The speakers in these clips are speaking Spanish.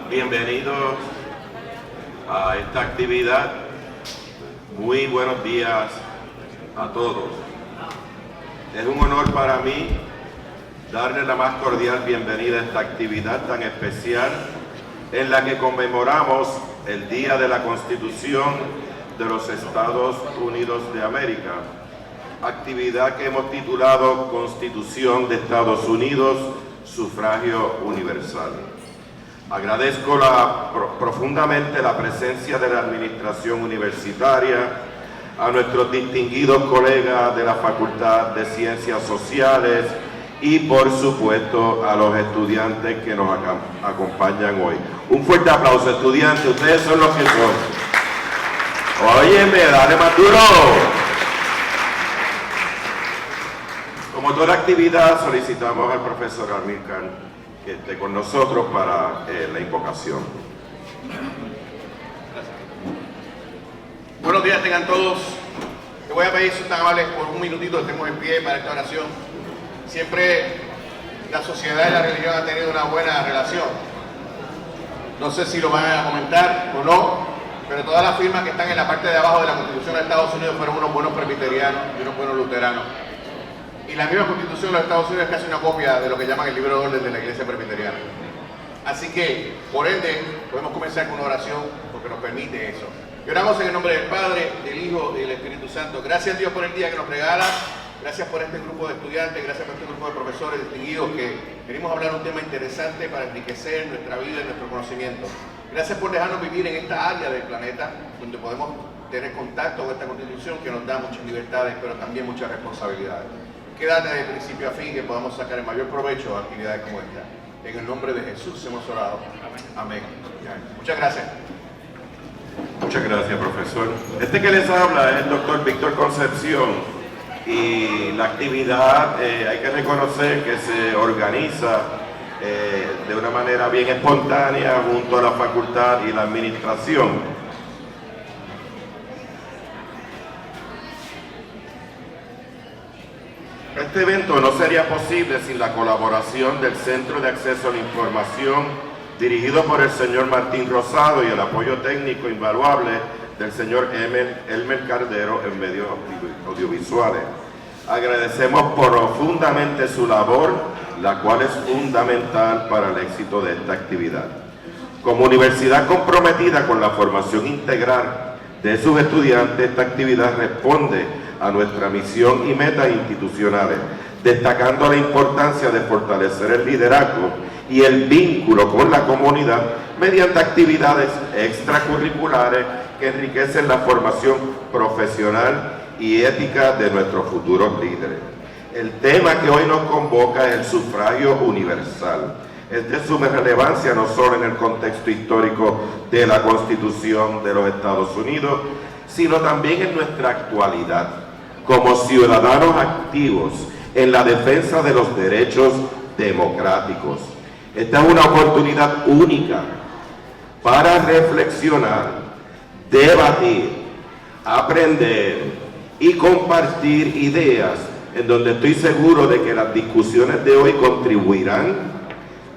Bienvenidos a esta actividad. Muy buenos días a todos. Es un honor para mí darle la más cordial bienvenida a esta actividad tan especial en la que conmemoramos el Día de la Constitución de los Estados Unidos de América, actividad que hemos titulado Constitución de Estados Unidos, sufragio universal. Agradezco profundamente la presencia de la administración universitaria, a nuestros distinguidos colegas de la Facultad de Ciencias Sociales y, por supuesto, a los estudiantes que nos acompañan hoy. Un fuerte aplauso, estudiantes, ustedes son los que son. Óyeme, dale más duro. Como toda actividad, solicitamos al profesor Amílcar que esté con nosotros para la invocación. Gracias. Buenos días tengan todos. Te voy a pedir, si están amables, por un minutito estemos en pie para esta oración. Siempre la sociedad y la religión han tenido una buena relación. No sé si lo van a comentar o no, pero todas las firmas que están en la parte de abajo de la Constitución de Estados Unidos fueron unos buenos presbiterianos y unos buenos luteranos. Y la misma Constitución de los Estados Unidos es casi una copia de lo que llaman el libro de orden de la Iglesia Presbiteriana. Así que, por ende, podemos comenzar con una oración porque nos permite eso. Y oramos en el nombre del Padre, del Hijo y del Espíritu Santo. Gracias, Dios, por el día que nos regala. Gracias por este grupo de estudiantes, gracias por este grupo de profesores distinguidos que venimos a hablar un tema interesante para enriquecer nuestra vida y nuestro conocimiento. Gracias por dejarnos vivir en esta área del planeta donde podemos tener contacto con esta Constitución que nos da muchas libertades, pero también muchas responsabilidades. Quédate de principio a fin que podamos sacar el mayor provecho a actividades como esta. En el nombre de Jesús hemos orado. Amén. Muchas gracias. Muchas gracias, profesor. Este que les habla es el doctor Víctor Concepción y la actividad hay que reconocer que se organiza de una manera bien espontánea junto a la facultad y la administración. Este evento no sería posible sin la colaboración del Centro de Acceso a la Información, dirigido por el señor Martín Rosado, y el apoyo técnico invaluable del señor Elmer Cardero en medios audiovisuales. Agradecemos profundamente su labor, la cual es fundamental para el éxito de esta actividad. Como universidad comprometida con la formación integral de sus estudiantes, esta actividad responde a nuestra misión y metas institucionales, destacando la importancia de fortalecer el liderazgo y el vínculo con la comunidad mediante actividades extracurriculares que enriquecen la formación profesional y ética de nuestros futuros líderes. El tema que hoy nos convoca es el sufragio universal. Es de suma relevancia no solo en el contexto histórico de la Constitución de los Estados Unidos, sino también en nuestra actualidad, como ciudadanos activos en la defensa de los derechos democráticos. Esta es una oportunidad única para reflexionar, debatir, aprender y compartir ideas, en donde estoy seguro de que las discusiones de hoy contribuirán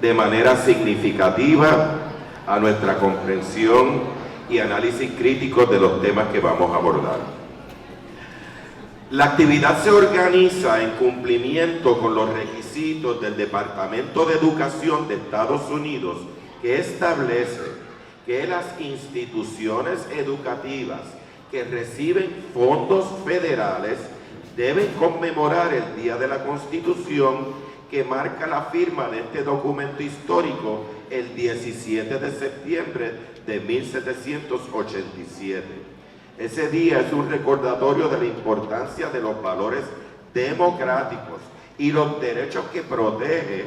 de manera significativa a nuestra comprensión y análisis crítico de los temas que vamos a abordar. La actividad se organiza en cumplimiento con los requisitos del Departamento de Educación de Estados Unidos, que establece que las instituciones educativas que reciben fondos federales deben conmemorar el Día de la Constitución, que marca la firma de este documento histórico el 17 de septiembre de 1787. Ese día es un recordatorio de la importancia de los valores democráticos y los derechos que protege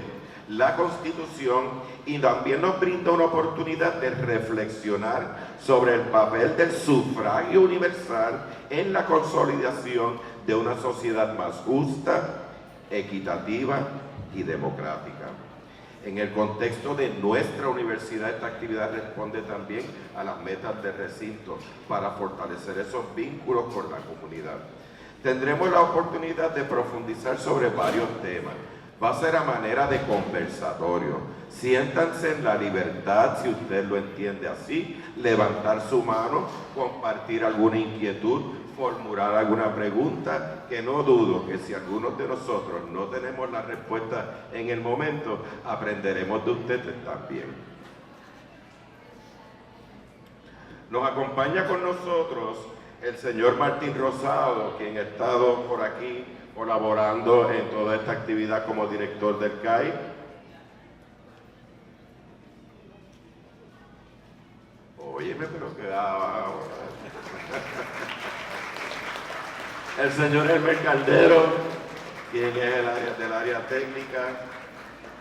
la Constitución, y también nos brinda una oportunidad de reflexionar sobre el papel del sufragio universal en la consolidación de una sociedad más justa, equitativa y democrática. En el contexto de nuestra universidad, esta actividad responde también a las metas del recinto para fortalecer esos vínculos con la comunidad. Tendremos la oportunidad de profundizar sobre varios temas. Va a ser a manera de conversatorio. Siéntanse en la libertad, si usted lo entiende así, levantar su mano, compartir alguna inquietud, formular alguna pregunta, que no dudo que si algunos de nosotros no tenemos la respuesta en el momento, aprenderemos de ustedes también. Nos acompaña con nosotros el señor Martín Rosado, quien ha estado por aquí colaborando en toda esta actividad como director del CAI. Óyeme, pero quedaba. El señor Hermes Caldero, quien es del área técnica.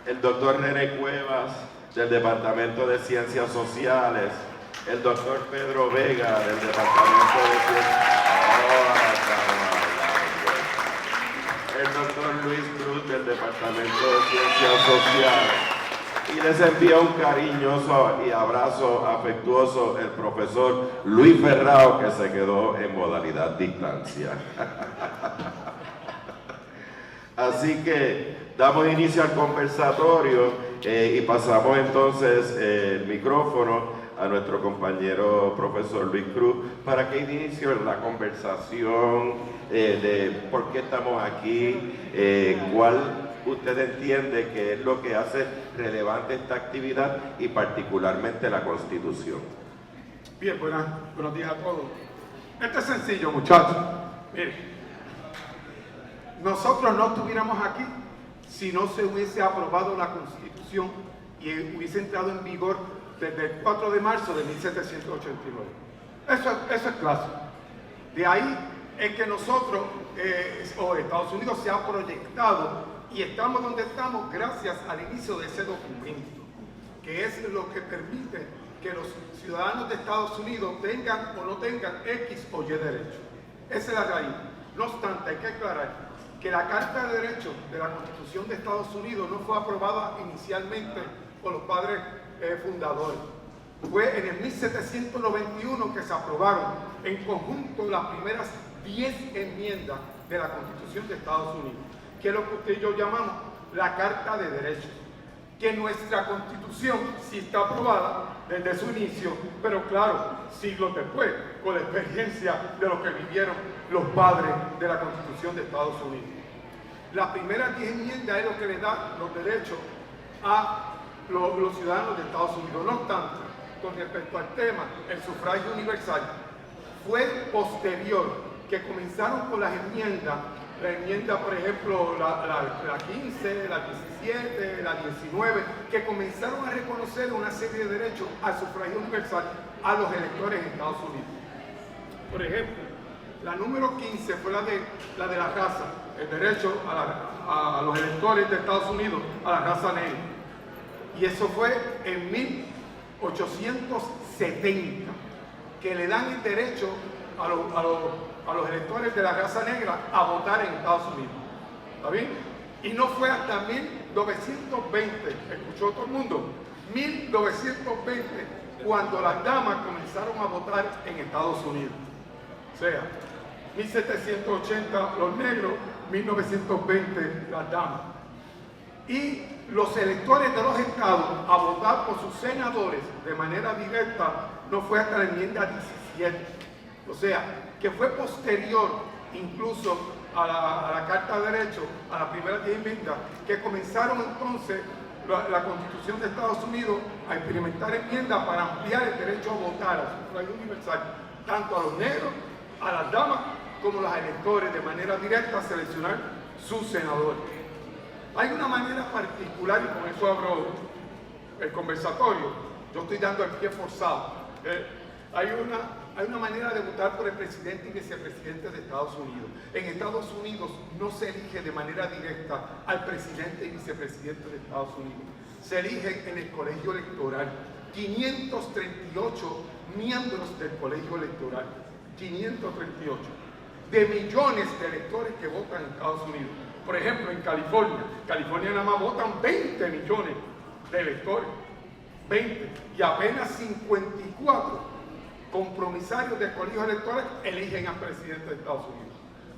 El doctor René Cuevas, del Departamento de Ciencias Sociales. El doctor Pedro Vega, del Departamento de Ciencias. El doctor Luis Cruz, del Departamento de Ciencias Sociales. Y les envía un cariñoso y abrazo afectuoso el profesor Luis Ferrao, que se quedó en modalidad distancia. Así que damos inicio al conversatorio y pasamos entonces el micrófono a nuestro compañero profesor Luis Cruz para que inicie la conversación de por qué estamos aquí, cuál usted entiende que es lo que hace relevante esta actividad y particularmente la Constitución. Bien, buenos días a todos. Esto es sencillo, muchachos. Miren, nosotros no estuviéramos aquí si no se hubiese aprobado la Constitución y hubiese entrado en vigor desde el 4 de marzo de 1789. Eso es clásico. De ahí es que nosotros, o Estados Unidos, se ha proyectado y estamos donde estamos gracias al inicio de ese documento, que es lo que permite que los ciudadanos de Estados Unidos tengan o no tengan X o Y derechos. Esa es la raíz. No obstante, hay que aclarar que la Carta de Derechos de la Constitución de Estados Unidos no fue aprobada inicialmente por los padres fundadores. Fue en el 1791 que se aprobaron en conjunto las primeras 10 enmiendas de la Constitución de Estados Unidos, que es lo que usted y yo llamamos la Carta de Derechos, que nuestra Constitución sí está aprobada desde su inicio, pero claro, siglos después, con la experiencia de lo que vivieron los padres de la Constitución de Estados Unidos. Las primeras 10 enmiendas es lo que le da los derechos a los ciudadanos de Estados Unidos. No obstante, con respecto al tema, el sufragio universal, fue posterior que comenzaron con las enmiendas. La enmienda, por ejemplo, la 15, la 17, la 19, que comenzaron a reconocer una serie de derechos al sufragio universal a los electores en Estados Unidos. Por ejemplo, la número 15 fue la de la raza, el derecho a los electores de Estados Unidos a la raza negra. Y eso fue en 1870, que le dan el derecho a los electores de la raza negra a votar en Estados Unidos. ¿Está bien? Y no fue hasta 1920, escuchó todo el mundo, 1920, cuando las damas comenzaron a votar en Estados Unidos. O sea, 1780 los negros, 1920 las damas. Y los electores de los estados a votar por sus senadores de manera directa no fue hasta la enmienda 17. O sea, que fue posterior incluso a la Carta de Derechos, a las primeras 10 enmiendas, que comenzaron entonces la Constitución de Estados Unidos a experimentar enmiendas para ampliar el derecho a votar, al sufragio universal, tanto a los negros, a las damas, como a los electores de manera directa a seleccionar sus senadores. Hay una manera particular, y con eso abro el conversatorio, yo estoy dando el pie forzado. Hay una manera de votar por el presidente y vicepresidente de Estados Unidos. En Estados Unidos no se elige de manera directa al presidente y vicepresidente de Estados Unidos. Se elige en el colegio electoral. 538 miembros del colegio electoral. 538. De millones de electores que votan en Estados Unidos. Por ejemplo, en California nada más votan 20 millones de electores. 20. Y apenas 54 compromisarios del colegio electoral eligen al presidente de Estados Unidos.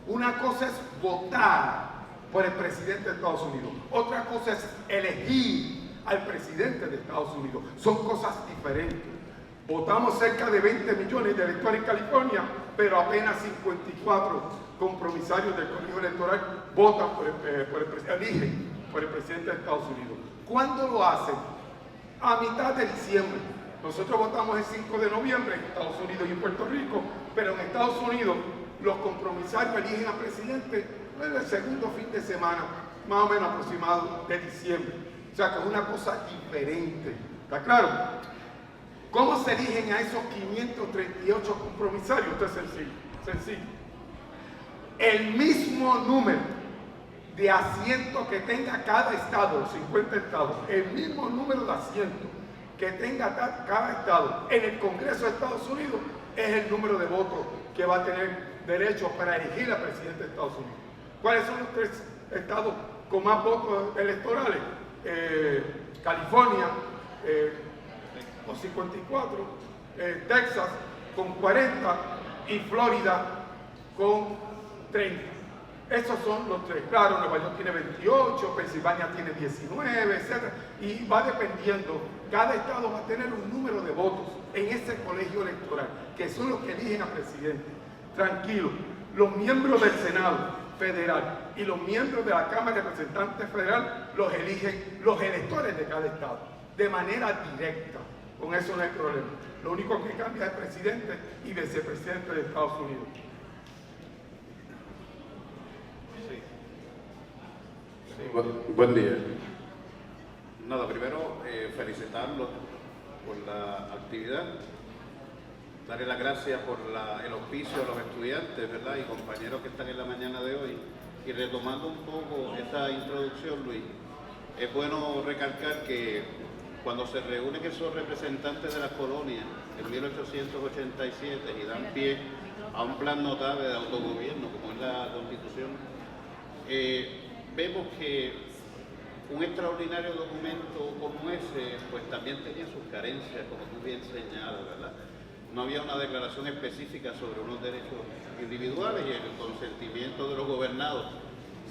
Una cosa es votar por el presidente de Estados Unidos. Otra cosa es elegir al presidente de Estados Unidos. Son cosas diferentes. Votamos cerca de 20 millones de electores en California, pero apenas 54 compromisarios del colegio electoral votan eligen por el presidente de Estados Unidos. ¿Cuándo lo hacen? A mitad de diciembre. Nosotros votamos el 5 de noviembre en Estados Unidos y en Puerto Rico, pero en Estados Unidos los compromisarios eligen al presidente en el segundo fin de semana, más o menos aproximado de diciembre. O sea que es una cosa diferente. ¿Está claro? ¿Cómo se eligen a esos 538 compromisarios? Esto es sencillo. El mismo número de asientos que tenga cada estado, los 50 estados, el mismo número de asientos que tenga cada estado en el Congreso de Estados Unidos es el número de votos que va a tener derecho para elegir al presidente de Estados Unidos. ¿Cuáles son los 3 estados con más votos electorales? California, con 54, Texas con 40 y Florida con 30. Esos son los 3. Claro, Nueva York tiene 28, Pensilvania tiene 19, etc. Y va dependiendo. Cada estado va a tener un número de votos en ese colegio electoral, que son los que eligen al presidente. Tranquilo, los miembros del Senado federal y los miembros de la Cámara de Representantes federal los eligen los electores de cada estado, de manera directa. Con eso no hay problema. Lo único que cambia es el presidente y vicepresidente de Estados Unidos. Buen día. Nada, primero felicitarlos por la actividad, darle las gracias por el auspicio a los estudiantes, ¿verdad? Y compañeros que están en la mañana de hoy. Y retomando un poco esta introducción, Luis, es bueno recalcar que cuando se reúnen esos representantes de las colonias en 1887 y dan pie a un plan notable de autogobierno como es la Constitución, vemos que un extraordinario documento como ese, pues también tenía sus carencias, como tú bien señalas, ¿verdad? No había una declaración específica sobre unos derechos individuales y el consentimiento de los gobernados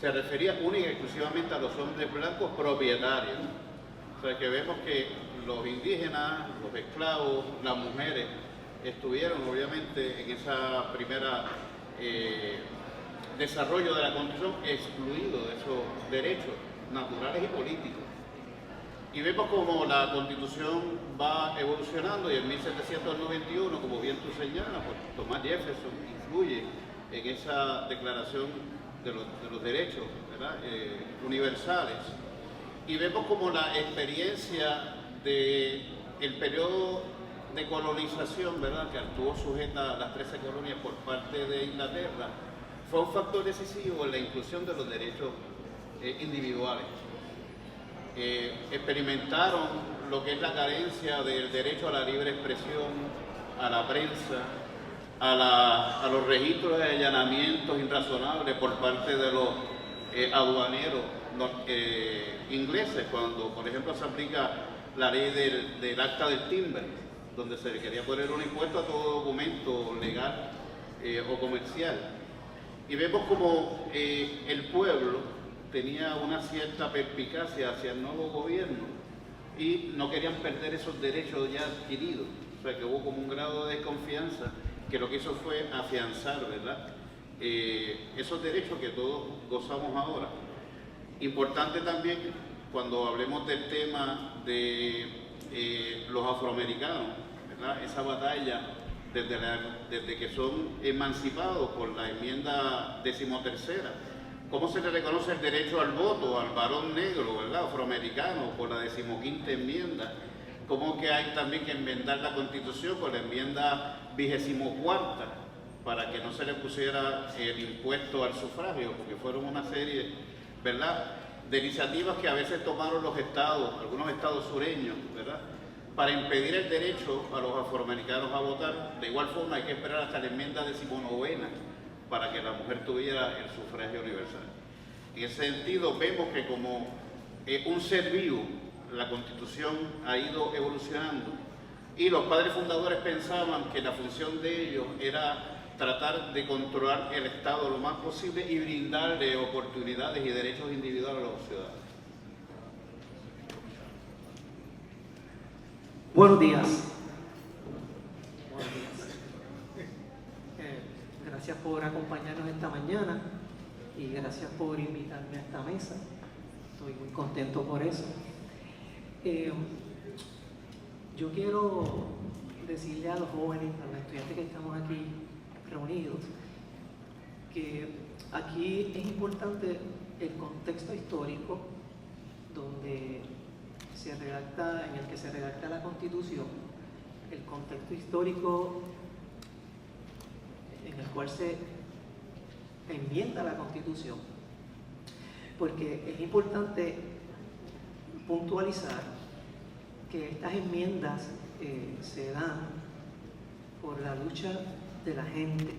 se refería única y exclusivamente a los hombres blancos propietarios. O sea que vemos que los indígenas, los esclavos, las mujeres estuvieron obviamente en esa primera desarrollo de la Constitución excluidos de esos derechos naturales y políticos. Y vemos como la Constitución va evolucionando y en 1791, como bien tú señalas, pues Thomas Jefferson influye en esa declaración de los derechos, ¿verdad? Universales. Y vemos como la experiencia del periodo de colonización, ¿verdad?, que estuvo sujeta a las 13 colonias por parte de Inglaterra, fue un factor decisivo en la inclusión de los derechos individuales. Experimentaron lo que es la carencia del derecho a la libre expresión, a la prensa, a los registros de allanamientos irrazonables por parte de los aduaneros ingleses, cuando por ejemplo se aplica la ley del acta del timbre, donde se le quería poner un impuesto a todo documento legal o comercial. Y vemos como el pueblo tenía una cierta perspicacia hacia el nuevo gobierno y no querían perder esos derechos ya adquiridos. O sea que hubo como un grado de desconfianza que lo que hizo fue afianzar, ¿verdad?, esos derechos que todos gozamos ahora. Importante también cuando hablemos del tema de los afroamericanos, ¿verdad?, esa batalla desde que son emancipados por la enmienda 13ª. ¿Cómo se le reconoce el derecho al voto al varón negro, ¿verdad?, afroamericano, por la 15ª enmienda? ¿Cómo que hay también que enmendar la Constitución con la enmienda 24ª para que no se le pusiera el impuesto al sufragio? Porque fueron una serie, ¿verdad?, de iniciativas que a veces tomaron los estados, algunos estados sureños, ¿verdad?, para impedir el derecho a los afroamericanos a votar. De igual forma hay que esperar hasta la enmienda 19ª para que la mujer tuviera el sufragio universal. En ese sentido vemos que como un ser vivo, la Constitución ha ido evolucionando y los padres fundadores pensaban que la función de ellos era tratar de controlar el Estado lo más posible y brindarle oportunidades y derechos individuales a los ciudadanos. Buenos días. Gracias por acompañarnos esta mañana y gracias por invitarme a esta mesa. Estoy muy contento por eso. Yo quiero decirle a los jóvenes, a los estudiantes que estamos aquí reunidos, que aquí es importante el contexto histórico donde en el que se redacta la Constitución, el contexto histórico en el cual se enmienda la Constitución, porque es importante puntualizar que estas enmiendas se dan por la lucha de la gente,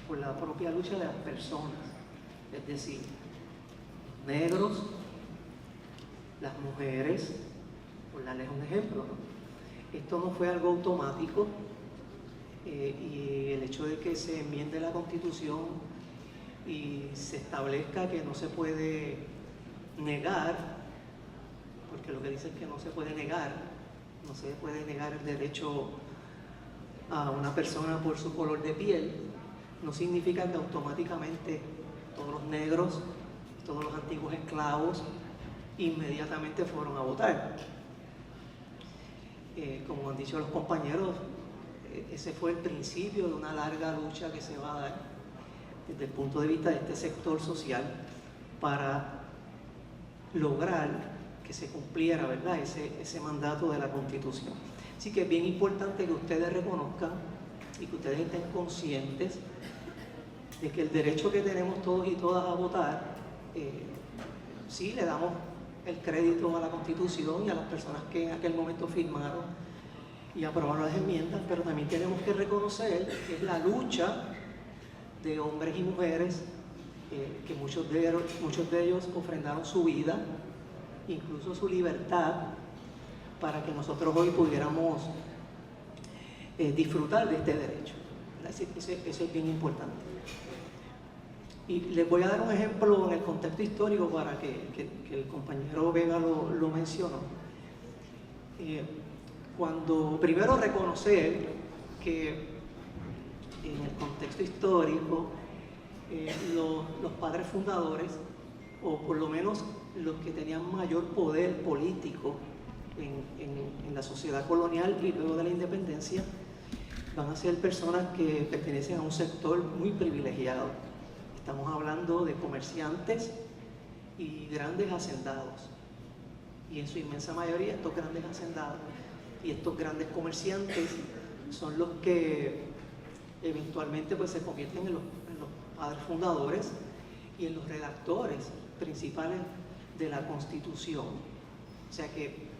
por la propia lucha de las personas, es decir, negros, las mujeres, por darles un ejemplo, ¿no? Esto no fue algo automático y el hecho de que se enmiende la Constitución y se establezca que no se puede negar, porque lo que dice es que no se puede negar el derecho a una persona por su color de piel, no significa que automáticamente todos los negros, todos los antiguos esclavos, inmediatamente fueron a votar. Como han dicho los compañeros, ese fue el principio de una larga lucha que se va a dar desde el punto de vista de este sector social para lograr que se cumpliera, ¿verdad?, ese mandato de la Constitución. Así que es bien importante que ustedes reconozcan y que ustedes estén conscientes de que el derecho que tenemos todos y todas a votar, sí le damos el crédito a la Constitución y a las personas que en aquel momento firmaron y aprobaron las enmiendas, pero también tenemos que reconocer que es la lucha de hombres y mujeres, que muchos de ellos ofrendaron su vida, incluso su libertad, para que nosotros hoy pudiéramos disfrutar de este derecho. Eso es bien importante. Y les voy a dar un ejemplo en el contexto histórico para que el compañero Vega lo mencionó. Cuando primero reconocer que en el contexto histórico los padres fundadores, o por lo menos los que tenían mayor poder político en la sociedad colonial y luego de la independencia, van a ser personas que pertenecen a un sector muy privilegiado. Estamos hablando de comerciantes y grandes hacendados. Y en su inmensa mayoría estos grandes hacendados y estos grandes comerciantes son los que eventualmente pues, se convierten en los padres fundadores y en los redactores principales de la Constitución. O sea que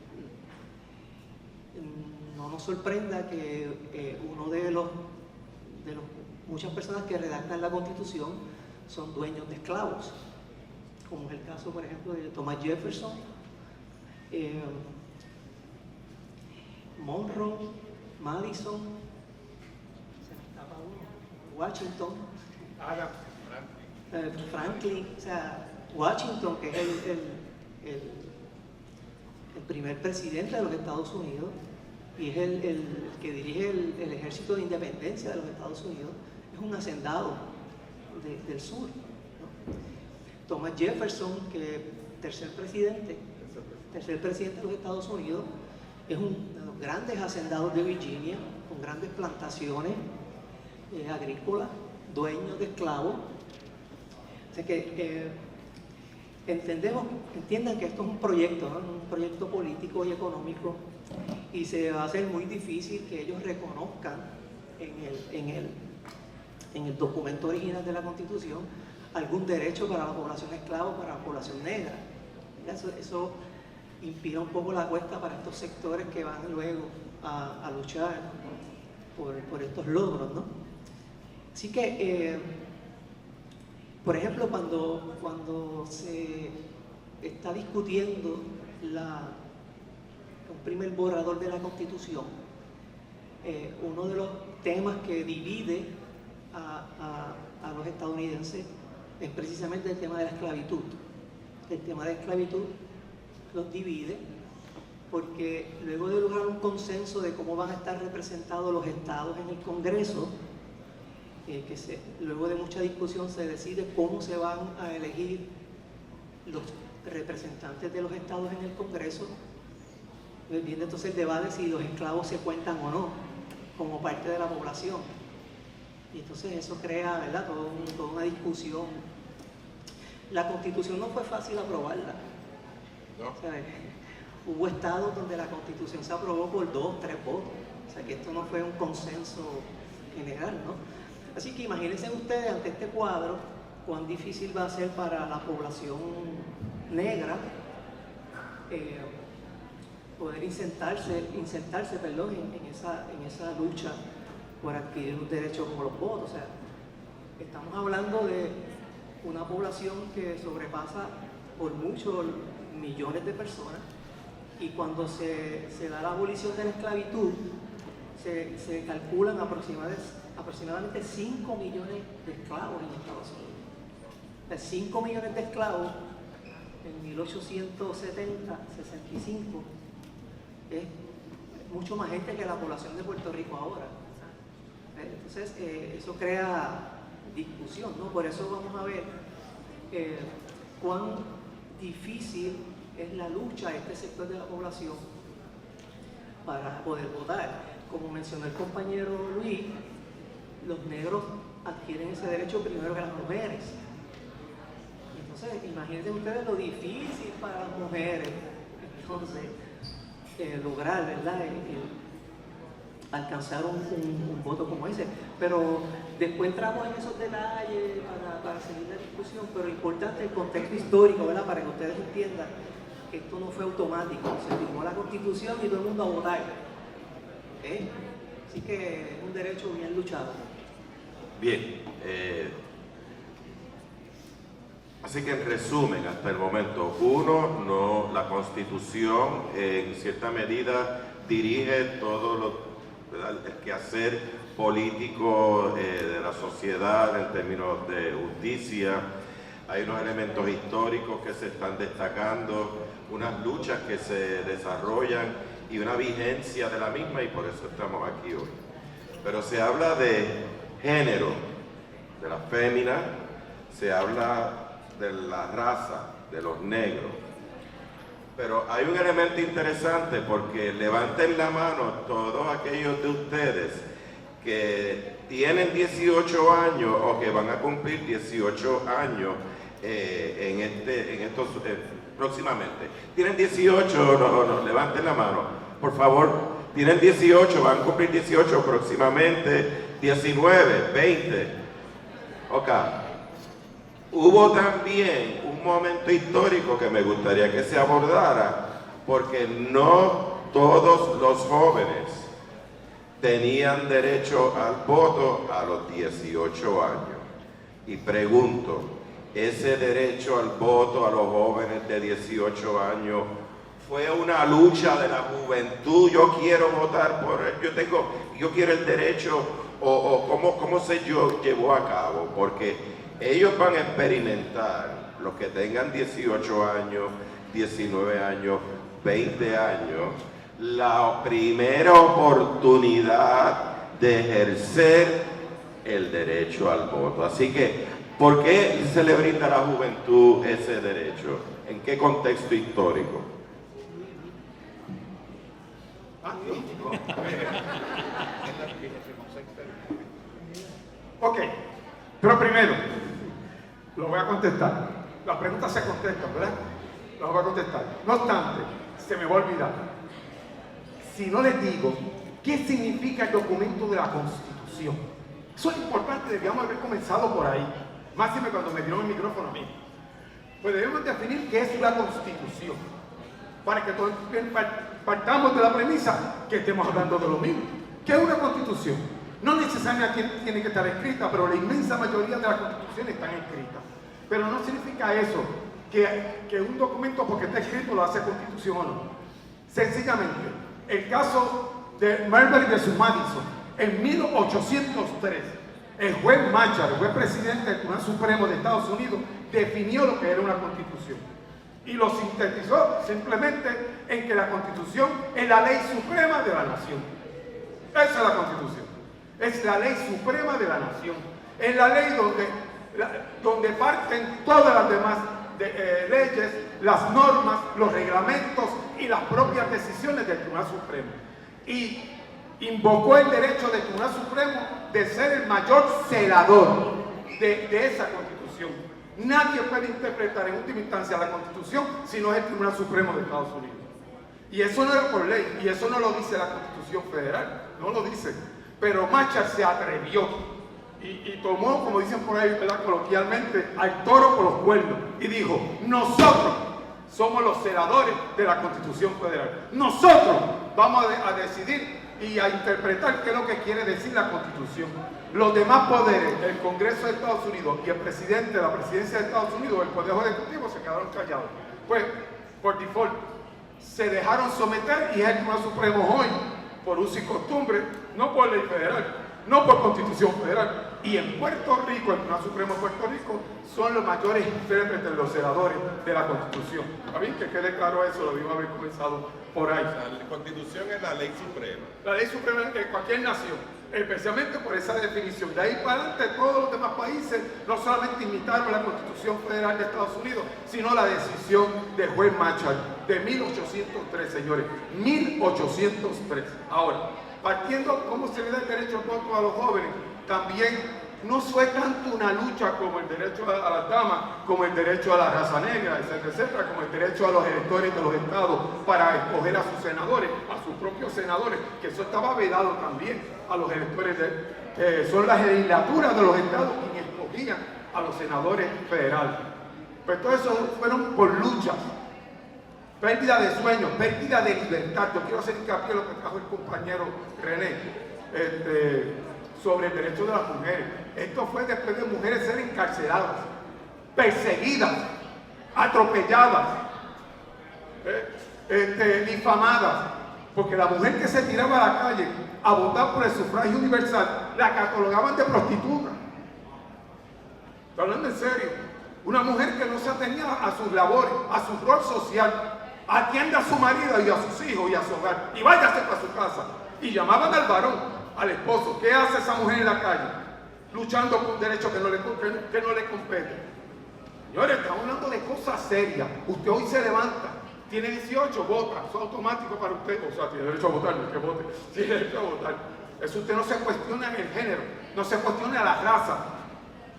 no nos sorprenda que uno de los muchas personas que redactan la Constitución son dueños de esclavos, como es el caso, por ejemplo, de Thomas Jefferson, Monroe, Madison, se me escapa uno, Washington, Franklin, o sea, Washington, que es el primer presidente de los Estados Unidos y es el que dirige el ejército de independencia de los Estados Unidos, es un hacendado del sur, ¿no? Thomas Jefferson, que tercer presidente de los Estados Unidos, es uno de los grandes hacendados de Virginia, con grandes plantaciones agrícolas, dueños de esclavos. O sea que entiendan que esto es un proyecto, ¿no? Un proyecto político y económico, y se va a hacer muy difícil que ellos reconozcan en el documento original de la Constitución algún derecho para la población esclava o para la población negra. Eso inspira un poco la cuesta para estos sectores que van luego a luchar por estos logros, ¿no? Así que, por ejemplo, cuando se está discutiendo un primer borrador de la Constitución, uno de los temas que divide a los estadounidenses es precisamente el tema de la esclavitud. El tema de la esclavitud los divide porque luego de lograr un consenso de cómo van a estar representados los estados en el Congreso, luego de mucha discusión se decide cómo se van a elegir los representantes de los estados en el Congreso. Viene entonces el debate si los esclavos se cuentan o no como parte de la población. Y entonces eso crea, ¿verdad?, toda una discusión. La Constitución no fue fácil aprobarla. ¿No? O sea, hubo estados donde la Constitución se aprobó por 2, 3 votos. O sea, que esto no fue un consenso general, ¿no? Así que imagínense ustedes ante este cuadro cuán difícil va a ser para la población negra poder insertarse en esa lucha por adquirir un derecho como los votos. O sea, estamos hablando de una población que sobrepasa por muchos millones de personas, y cuando se da la abolición de la esclavitud se calculan aproximadamente 5 millones de esclavos en Estados Unidos. O sea, 5 millones de esclavos en 1870, 65 es mucho más gente que la población de Puerto Rico ahora. Entonces eso crea discusión, ¿no? Por eso vamos a ver cuán difícil es la lucha de este sector de la población para poder votar. Como mencionó el compañero Luis, los negros adquieren ese derecho primero que las mujeres. Entonces, imagínense ustedes lo difícil para las mujeres entonces lograr, ¿verdad?, alcanzar un voto como ese. Pero después entramos en esos detalles para seguir la discusión, pero importante el contexto histórico, ¿verdad?, para que ustedes entiendan que esto no fue automático. Se firmó la Constitución y todo el mundo a votar. Así que es un derecho bien luchado. Bien, así que en resumen, hasta el momento, uno, la Constitución en cierta medida dirige todo el quehacer político de la sociedad en términos de justicia. Hay unos elementos históricos que se están destacando, unas luchas que se desarrollan y una vigencia de la misma, y por eso estamos aquí hoy. Pero se habla de género, de la fémina, se habla de la raza, de los negros. Pero hay un elemento interesante, porque levanten la mano todos aquellos de ustedes que tienen 18 años o que van a cumplir 18 años próximamente. ¿Tienen 18? No, levanten la mano, por favor. Tienen 18, van a cumplir 18 próximamente, 19, 20. Ok. Hubo también un momento histórico que me gustaría que se abordara, porque no todos los jóvenes tenían derecho al voto a los 18 años. Y pregunto, ¿ese derecho al voto a los jóvenes de 18 años fue una lucha de la juventud? Yo quiero votar por él, yo quiero el derecho, o cómo se llevó a cabo, porque ellos van a experimentar, los que tengan 18 años, 19 años, 20 años, la primera oportunidad de ejercer el derecho al voto. Así que, ¿por qué se le brinda a la juventud ese derecho? ¿En qué contexto histórico? Ok, pero primero, lo voy a contestar. Las preguntas se contestan, ¿verdad? Las voy a contestar. No obstante, se me va a olvidar. Si no les digo qué significa el documento de la Constitución, eso es importante, debíamos haber comenzado por ahí. Máxime cuando me dieron el micrófono a mí. Pues debemos definir qué es la Constitución, para que todos partamos de la premisa que estemos hablando de lo mismo. ¿Qué es una Constitución? No necesariamente tiene que estar escrita, pero la inmensa mayoría de las Constituciones están escritas. Pero no significa eso, que un documento porque está escrito lo hace Constitución o no. Sencillamente, el caso de Marbury versus Madison, en 1803, El juez Machar, el juez presidente del Tribunal Supremo de Estados Unidos, definió lo que era una constitución y lo sintetizó simplemente en que la constitución es la ley suprema de la nación. Esa es la constitución, es la ley suprema de la nación, es la ley donde parten todas las demás leyes, las normas, los reglamentos y las propias decisiones del Tribunal Supremo. Y invocó el derecho del Tribunal Supremo de ser el mayor celador de esa Constitución. Nadie puede interpretar en última instancia la Constitución si no es el Tribunal Supremo de Estados Unidos. Y eso no era por ley, y eso no lo dice la Constitución Federal, no lo dice. Pero Machar se atrevió y tomó, como dicen por ahí, ¿verdad?, coloquialmente, al toro por los cuernos y dijo: nosotros somos los celadores de la Constitución Federal. Nosotros vamos a decidir y a interpretar qué es lo que quiere decir la Constitución. Los demás poderes, el Congreso de Estados Unidos y el presidente de la presidencia de Estados Unidos, el Poder Ejecutivo, se quedaron callados. Pues, por default, se dejaron someter y es el Tribunal Supremo hoy, por uso y costumbre, no por ley federal, no por Constitución Federal. Y en Puerto Rico, el Tribunal Supremo de Puerto Rico, son los mayores intérpretes, los celadores de la Constitución. ¿Está bien? Que quede claro eso, lo debimos haber comenzado por ahí. La Constitución es la ley suprema. La ley suprema de cualquier nación, especialmente por esa definición. De ahí para adelante, todos los demás países no solamente imitaron la Constitución Federal de Estados Unidos, sino la decisión del juez Machar de 1803, señores, 1803. Ahora, partiendo cómo se le da el derecho al voto a los jóvenes, también no fue tanto una lucha como el derecho a las damas, como el derecho a la raza negra, etcétera, etcétera, como el derecho a los electores de los estados para escoger a sus senadores, a sus propios senadores, que eso estaba vedado también a los electores son las legislaturas de los estados quienes escogían a los senadores federales. Pues todo eso fueron por luchas, pérdida de sueños, pérdida de libertad. Yo quiero hacer hincapié en lo que trajo el compañero René, sobre el derecho de las mujeres. Esto fue después de mujeres ser encarceladas, perseguidas, atropelladas, difamadas, porque la mujer que se tiraba a la calle a votar por el sufragio universal la catalogaban de prostituta. Estoy hablando en serio. Una mujer que no se atenía a sus labores, a su rol social, atiende a su marido y a sus hijos y a su hogar y váyase para su casa. Y llamaban al varón, al esposo. ¿Qué hace esa mujer en la calle? Luchando por un derecho que no le compete. Señores, estamos hablando de cosas serias. Usted hoy se levanta, tiene 18, vota, eso es automático para usted. O sea, tiene derecho a votar, no es que vote, tiene derecho a votar. Eso usted no se cuestiona en el género, no se cuestiona la raza.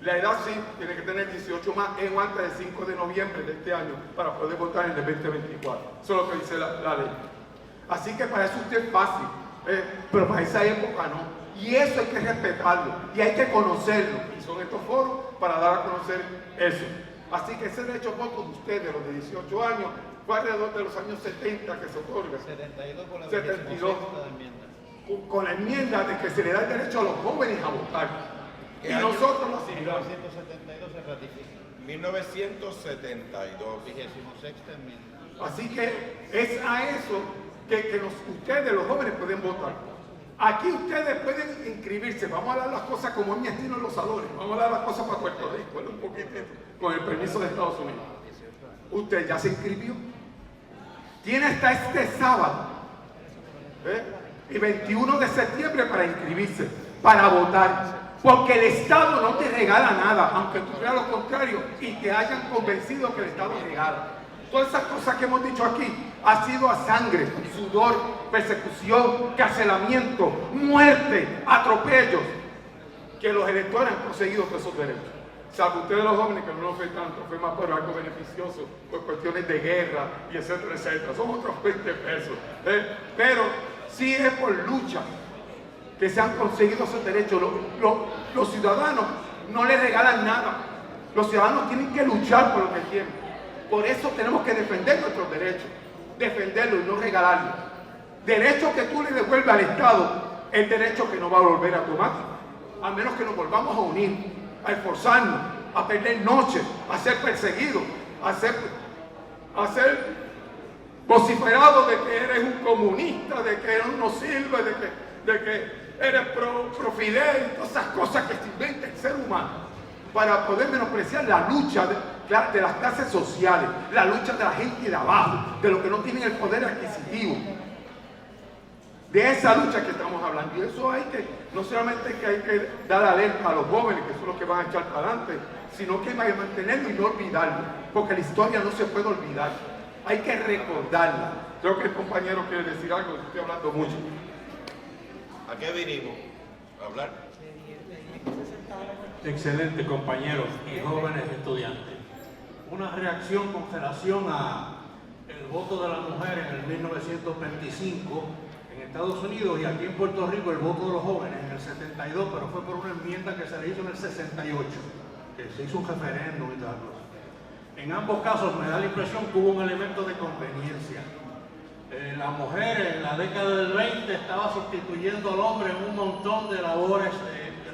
La edad sí, tiene que tener 18 más en antes del 5 de noviembre de este año para poder votar en el 2024. Eso es lo que dice la ley. Así que para eso usted es fácil. Pero para esa época no. Y eso hay que respetarlo y hay que conocerlo. Y son estos foros para dar a conocer eso. Así que ese derecho a voto de ustedes, los de 18 años, fue alrededor de los años 70 que se otorga. 72 con la 72. enmienda. Con la enmienda de que se le da el derecho a los jóvenes a votar. Y nosotros lo asimilamos. 1972 se ratifica. 1972. 26ª enmienda. Así que es a eso que ustedes, los jóvenes, pueden votar. Aquí ustedes pueden inscribirse. Vamos a hablar las cosas como es mi estilo en los salones. Vamos a hablar las cosas para Puerto Rico, un poquitito, con el permiso de Estados Unidos. Usted ya se inscribió. Tiene hasta este sábado y 21 de septiembre para inscribirse, para votar. Porque el Estado no te regala nada, aunque tú creas lo contrario y te hayan convencido que el Estado regala. Todas esas cosas que hemos dicho aquí ha sido a sangre, sudor, persecución, carcelamiento, muerte, atropellos, que los electores han conseguido todos esos derechos. Salvo ustedes los jóvenes, que no fue tanto, fue más por algo beneficioso, por cuestiones de guerra y etcétera, etcétera. Son otros 20 pesos. Pero sí es por lucha que se han conseguido esos derechos. Los ciudadanos no les regalan nada. Los ciudadanos tienen que luchar por lo que quieren. Por eso tenemos que defender nuestros derechos, defenderlos y no regalarlos. Derecho que tú le devuelves al Estado, el derecho que no va a volver automático, a menos que nos volvamos a unir, a esforzarnos, a perder noches, a ser perseguidos, a ser vociferados de que eres un comunista, de que no sirve, de que eres pro Fidel, todas esas cosas que se inventa el ser humano para poder menospreciar la lucha de las clases sociales, la lucha de la gente de abajo, de los que no tienen el poder adquisitivo. De esa lucha que estamos hablando. Y eso no solamente que hay que dar alerta a los jóvenes, que son los que van a echar para adelante, sino que hay que mantenerlo y no olvidarlo, porque la historia no se puede olvidar. Hay que recordarla. Creo que el compañero quiere decir algo, estoy hablando mucho. ¿A qué vinimos? ¿A hablar? Excelente, compañeros y jóvenes estudiantes. Una reacción con relación a el voto de la mujer en el 1925 en Estados Unidos y aquí en Puerto Rico el voto de los jóvenes en el 72, pero fue por una enmienda que se le hizo en el 68, que se hizo un referéndum y tal cosa. En ambos casos me da la impresión que hubo un elemento de conveniencia. La mujer en la década del 20 estaba sustituyendo al hombre en un montón de labores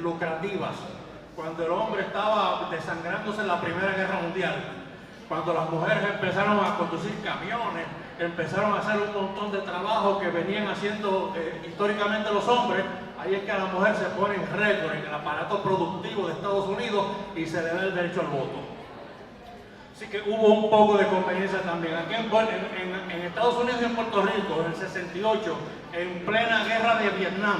lucrativas, cuando el hombre estaba desangrándose en la Primera Guerra Mundial, cuando las mujeres empezaron a conducir camiones, empezaron a hacer un montón de trabajo que venían haciendo históricamente los hombres. Ahí es que a la mujer se pone en récord en el aparato productivo de Estados Unidos y se le da el derecho al voto. Así que hubo un poco de conveniencia también. Aquí en Estados Unidos y en Puerto Rico, en el 68, en plena guerra de Vietnam,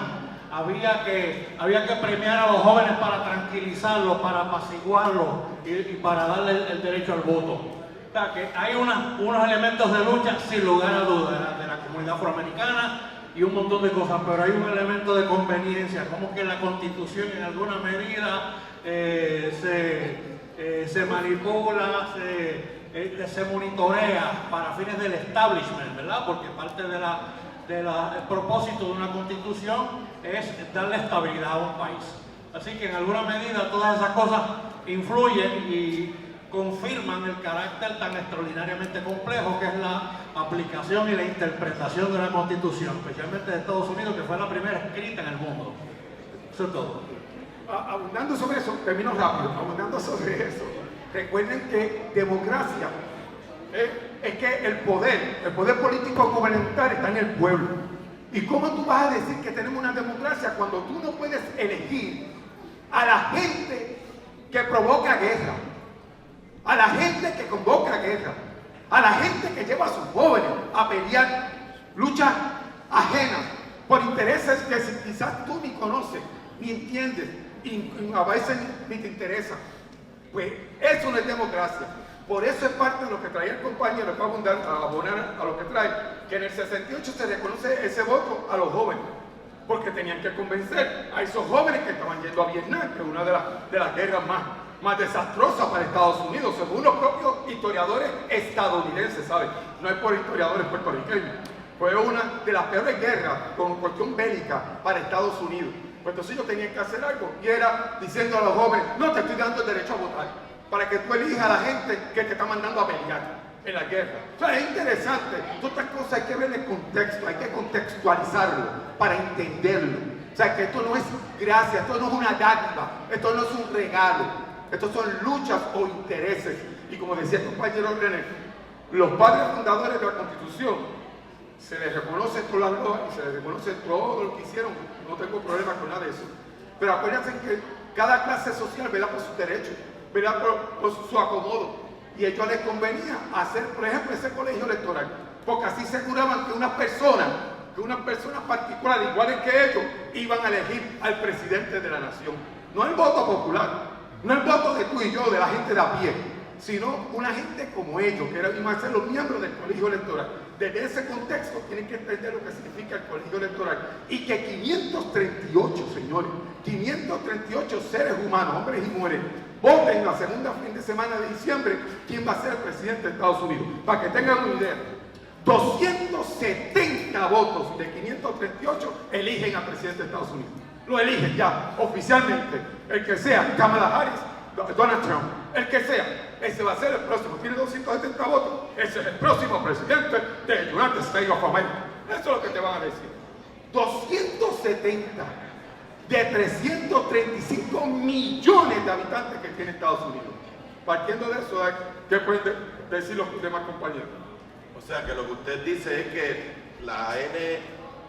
había que premiar a los jóvenes para tranquilizarlos, para apaciguarlos y para darle el derecho al voto. O sea, que hay unos elementos de lucha, sin lugar a dudas, de la comunidad afroamericana y un montón de cosas, pero hay un elemento de conveniencia, como que la Constitución en alguna medida se manipula, se monitorea para fines del establishment, ¿verdad? Porque parte del propósito de una Constitución es darle estabilidad a un país. Así que en alguna medida todas esas cosas influyen y confirman el carácter tan extraordinariamente complejo que es la aplicación y la interpretación de la Constitución, especialmente de Estados Unidos, que fue la primera escrita en el mundo. Eso es todo. Abundando sobre eso, termino rápido, abundando sobre eso, recuerden que democracia es que el poder político gubernamental está en el pueblo. ¿Y cómo tú vas a decir que tenemos una democracia cuando tú no puedes elegir a la gente que provoca guerra, a la gente que convoca guerra, a la gente que lleva a sus jóvenes a pelear luchas ajenas por intereses que quizás tú ni conoces, ni entiendes, y a veces ni te interesa? Pues eso no es democracia. Por eso es parte de lo que traía el compañero, para abonar a lo que trae, que en el 68 se reconoce ese voto a los jóvenes, porque tenían que convencer a esos jóvenes que estaban yendo a Vietnam, que es una de las guerras más desastrosas para Estados Unidos, según los propios historiadores estadounidenses, ¿sabes? No es por historiadores puertorriqueños. Fue una de las peores guerras con cuestión bélica para Estados Unidos. Pues entonces ellos tenían que hacer algo, y era diciendo a los jóvenes: no te estoy dando el derecho a votar, para que tú elijas a la gente que te está mandando a pelear en la guerra. O sea, es interesante. Todas estas cosas hay que ver el contexto, hay que contextualizarlo para entenderlo. O sea, que esto no es gracia, esto no es una dádiva, esto no es un regalo, estos son luchas o intereses. Y como decía el compañero René, los padres fundadores de la Constitución, se les reconoce todas las loas y se les reconoce todo lo que hicieron. No tengo problema con nada de eso. Pero acuérdense que cada clase social vela por sus derechos, vela por su acomodo. Y a ellos les convenía hacer, por ejemplo, ese colegio electoral, porque así aseguraban que unas personas particulares, iguales que ellos, iban a elegir al presidente de la nación. No el voto popular, no el voto de tú y yo, de la gente de a pie, sino una gente como ellos, que iban a ser los miembros del colegio electoral. Desde ese contexto tienen que entender lo que significa el colegio electoral. Y que 538, señores, 538 seres humanos, hombres y mujeres, voten la segunda fin de semana de diciembre quién va a ser el presidente de Estados Unidos. Para que tengan una idea, 270 votos de 538 eligen al presidente de Estados Unidos. Lo eligen ya, oficialmente. El que sea, Kamala Harris, Donald Trump, el que sea. Ese va a ser el próximo. Tiene 270 votos. Ese es el próximo presidente de United States of America. Eso es lo que te van a decir. 270 de 335 millones de habitantes que tiene Estados Unidos. Partiendo de eso, ¿qué pueden decir los demás compañeros? O sea, que lo que usted dice es que la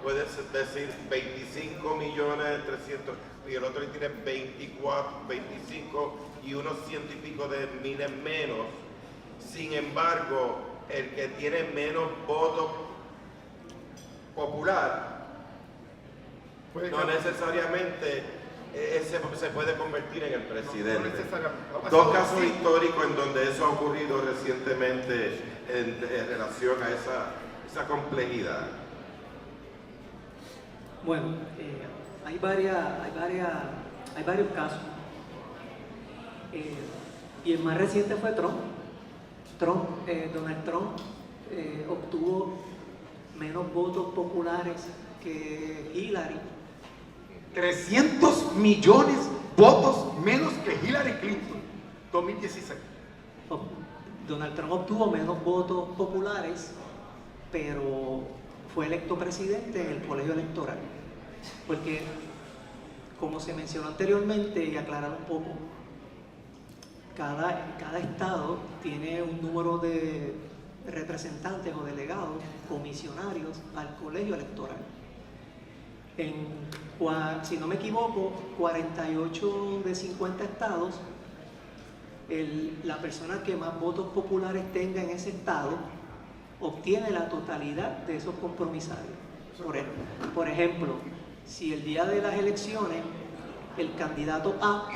puedes decir 25.300.000 y el otro tiene 24, 25 y unos ciento y pico de miles menos. Sin embargo, el que tiene menos votos popular no necesariamente se puede convertir en el presidente. No necesariamente. Dos casos históricos en donde eso ha ocurrido recientemente en relación a esa complejidad. Bueno, hay varios casos. Y el más reciente fue Trump. Donald Trump obtuvo menos votos populares que Hillary. 300 millones votos menos que Hillary Clinton, 2016. Donald Trump obtuvo menos votos populares, pero fue electo presidente en el colegio electoral. Porque, como se mencionó anteriormente, y aclarar un poco, cada estado tiene un número de representantes o delegados, comisionarios al colegio electoral. Si no me equivoco, 48 de 50 estados, la persona que más votos populares tenga en ese estado obtiene la totalidad de esos compromisarios. Por ejemplo, si el día de las elecciones el candidato A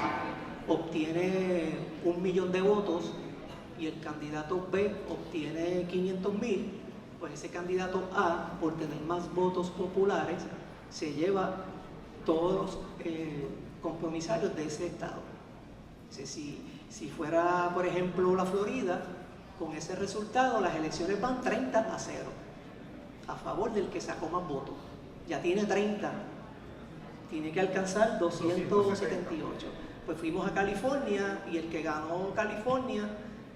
obtiene 1 millón de votos y el candidato B obtiene 500.000, pues ese candidato A, por tener más votos populares, se lleva todos los compromisarios de ese estado. Si fuera, por ejemplo, la Florida, con ese resultado las elecciones van 30-0 a favor del que sacó más votos. Ya tiene 30, tiene que alcanzar 278. Pues fuimos a California y el que ganó California